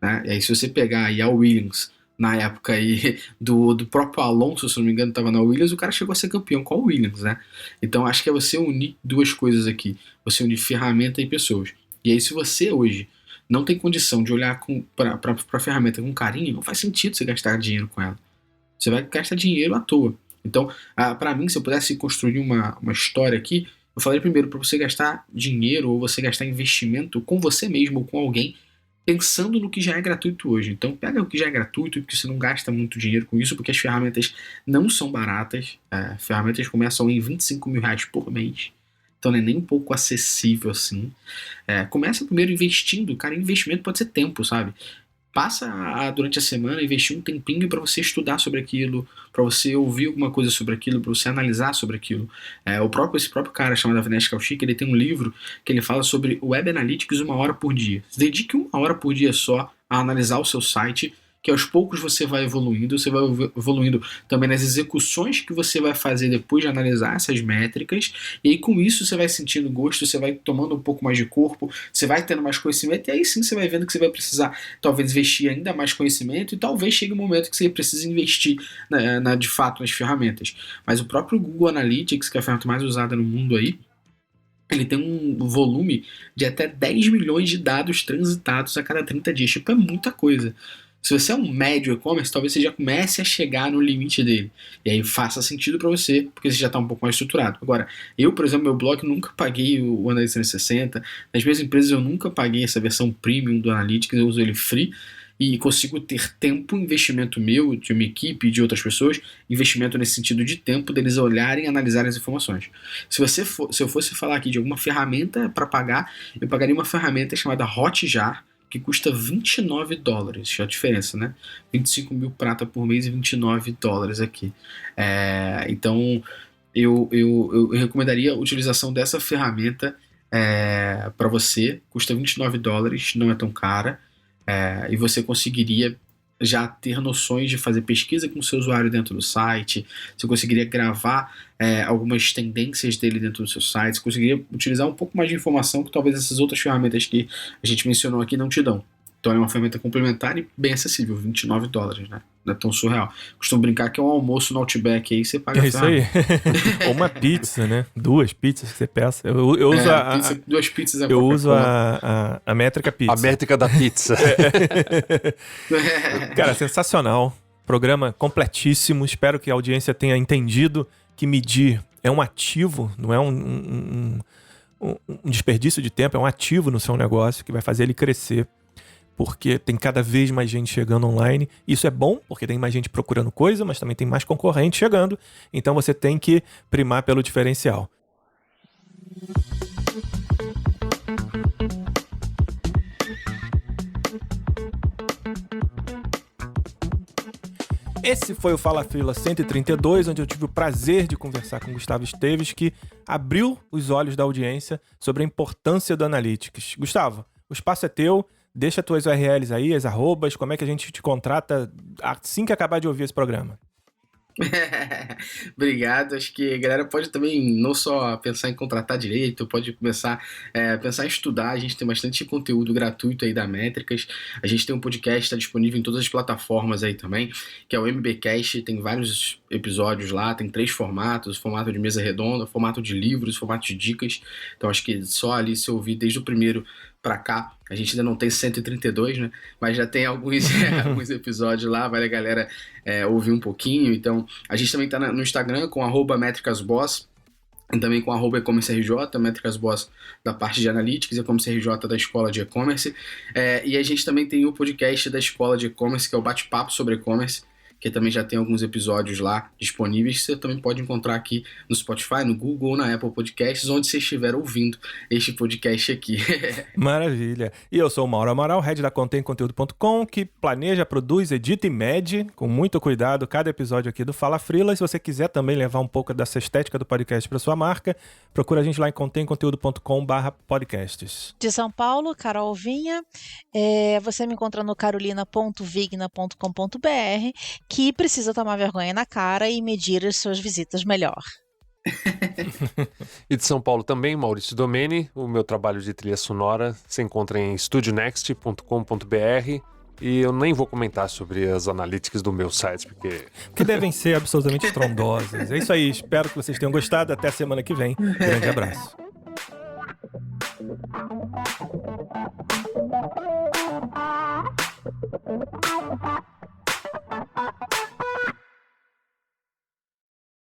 Né? E aí se você pegar aí a Williams na época aí do próprio Alonso, se não me engano, estava na Williams, o cara chegou a ser campeão com a Williams, né? Então acho que é você unir duas coisas aqui, você unir ferramenta e pessoas. E aí se você hoje não tem condição de olhar para a ferramenta com carinho, não faz sentido você gastar dinheiro com ela. Você vai gastar dinheiro à toa. Então, para mim, se eu pudesse construir uma história aqui, eu falaria primeiro para você gastar dinheiro ou você gastar investimento com você mesmo ou com alguém, pensando no que já é gratuito hoje. Então, pega o que já é gratuito, porque você não gasta muito dinheiro com isso, porque as ferramentas não são baratas. Ferramentas começam em R$25 mil por mês. Então não é nem um pouco acessível assim. Começa primeiro investindo. Cara, investimento pode ser tempo, sabe? Passa durante a semana investir um tempinho para você estudar sobre aquilo, para você ouvir alguma coisa sobre aquilo, para você analisar sobre aquilo. Esse próprio cara chamado Avinash Kaushik, ele tem um livro que ele fala sobre Web Analytics 1 hora por dia. Se dedique 1 hora por dia só a analisar o seu site, que aos poucos você vai evoluindo também nas execuções que você vai fazer depois de analisar essas métricas, e aí com isso você vai sentindo gosto, você vai tomando um pouco mais de corpo, você vai tendo mais conhecimento, e aí sim você vai vendo que você vai precisar talvez investir ainda mais conhecimento, e talvez chegue um momento que você precisa investir de fato nas ferramentas. Mas o próprio Google Analytics, que é a ferramenta mais usada no mundo aí, ele tem um volume de até 10 milhões de dados transitados a cada 30 dias. Tipo, é muita coisa. Se você é um médio e-commerce, talvez você já comece a chegar no limite dele. E aí faça sentido para você, porque você já está um pouco mais estruturado. Agora, eu, por exemplo, meu blog nunca paguei o Analytics 360. Nas minhas empresas eu nunca paguei essa versão premium do Analytics, eu uso ele free. E consigo ter tempo, investimento meu, de uma equipe e de outras pessoas, investimento nesse sentido de tempo, deles olharem e analisarem as informações. Se eu fosse falar aqui de alguma ferramenta para pagar, eu pagaria uma ferramenta chamada Hotjar, que custa $29. A diferença, né? 25 mil prata por mês e $29 aqui. Então, eu recomendaria a utilização dessa ferramenta para você. Custa $29, não é tão cara. E você conseguiria já ter noções de fazer pesquisa com o seu usuário dentro do site, você conseguiria gravar algumas tendências dele dentro do seu site, você conseguiria utilizar um pouco mais de informação que talvez essas outras ferramentas que a gente mencionou aqui não te dão. Então é uma ferramenta complementar e bem acessível, $29, né? Não é tão surreal. Costumo brincar que é um almoço no Outback aí, você paga a ferramenta. Ou uma pizza, né? 2 pizzas que você peça. Eu uso duas pizzas eu uso a métrica pizza. A métrica da pizza. Cara, sensacional. Programa completíssimo. Espero que a audiência tenha entendido que medir é um ativo, não é um desperdício de tempo, é um ativo no seu negócio que vai fazer ele crescer. Porque tem cada vez mais gente chegando online. Isso é bom, porque tem mais gente procurando coisa, mas também tem mais concorrente chegando. Então você tem que primar pelo diferencial. Esse foi o Fala Frila 132, onde eu tive o prazer de conversar com Gustavo Esteves, que abriu os olhos da audiência sobre a importância do Analytics. Gustavo, o espaço é teu. Deixa as tuas URLs aí, as arrobas, como é que a gente te contrata assim que acabar de ouvir esse programa. Obrigado, acho que a galera pode também não só pensar em contratar direito, pode começar a pensar em estudar. A gente tem bastante conteúdo gratuito aí da Métricas, a gente tem um podcast, está disponível em todas as plataformas aí também, que é o MBcast, tem vários episódios lá, tem 3 formatos, formato de mesa redonda, formato de livros, formato de dicas. Então acho que só ali se ouvir desde o primeiro pra cá, a gente ainda não tem 132, né? Mas já tem alguns episódios lá, vale a galera ouvir um pouquinho. Então, a gente também tá no Instagram com @métricasboss e também com @ecommercerj, métricasboss da parte de Analytics e ecommercerj da escola de e-commerce. E a gente também tem o podcast da escola de e-commerce, que é o Bate-Papo sobre e-commerce, que também já tem alguns episódios lá disponíveis, que você também pode encontrar aqui no Spotify, no Google ou na Apple Podcasts, onde você estiver ouvindo este podcast aqui. Maravilha. E eu sou o Mauro Amaral, head da contentconteúdo.com, que planeja, produz, edita e mede com muito cuidado cada episódio aqui do Fala Frila. Se você quiser também levar um pouco dessa estética do podcast para sua marca, procura a gente lá em contentconteúdo.com/podcasts. De São Paulo, Carol Vinha. Você me encontra no carolina.vigna.com.br, que precisa tomar vergonha na cara e medir as suas visitas melhor. E de São Paulo também, Maurício Domeni. O meu trabalho de trilha sonora se encontra em studionext.com.br. E eu nem vou comentar sobre as analytics do meu site, porque... Que devem ser absolutamente estrondosas. É isso aí, espero que vocês tenham gostado. Até a semana que vem. Grande abraço.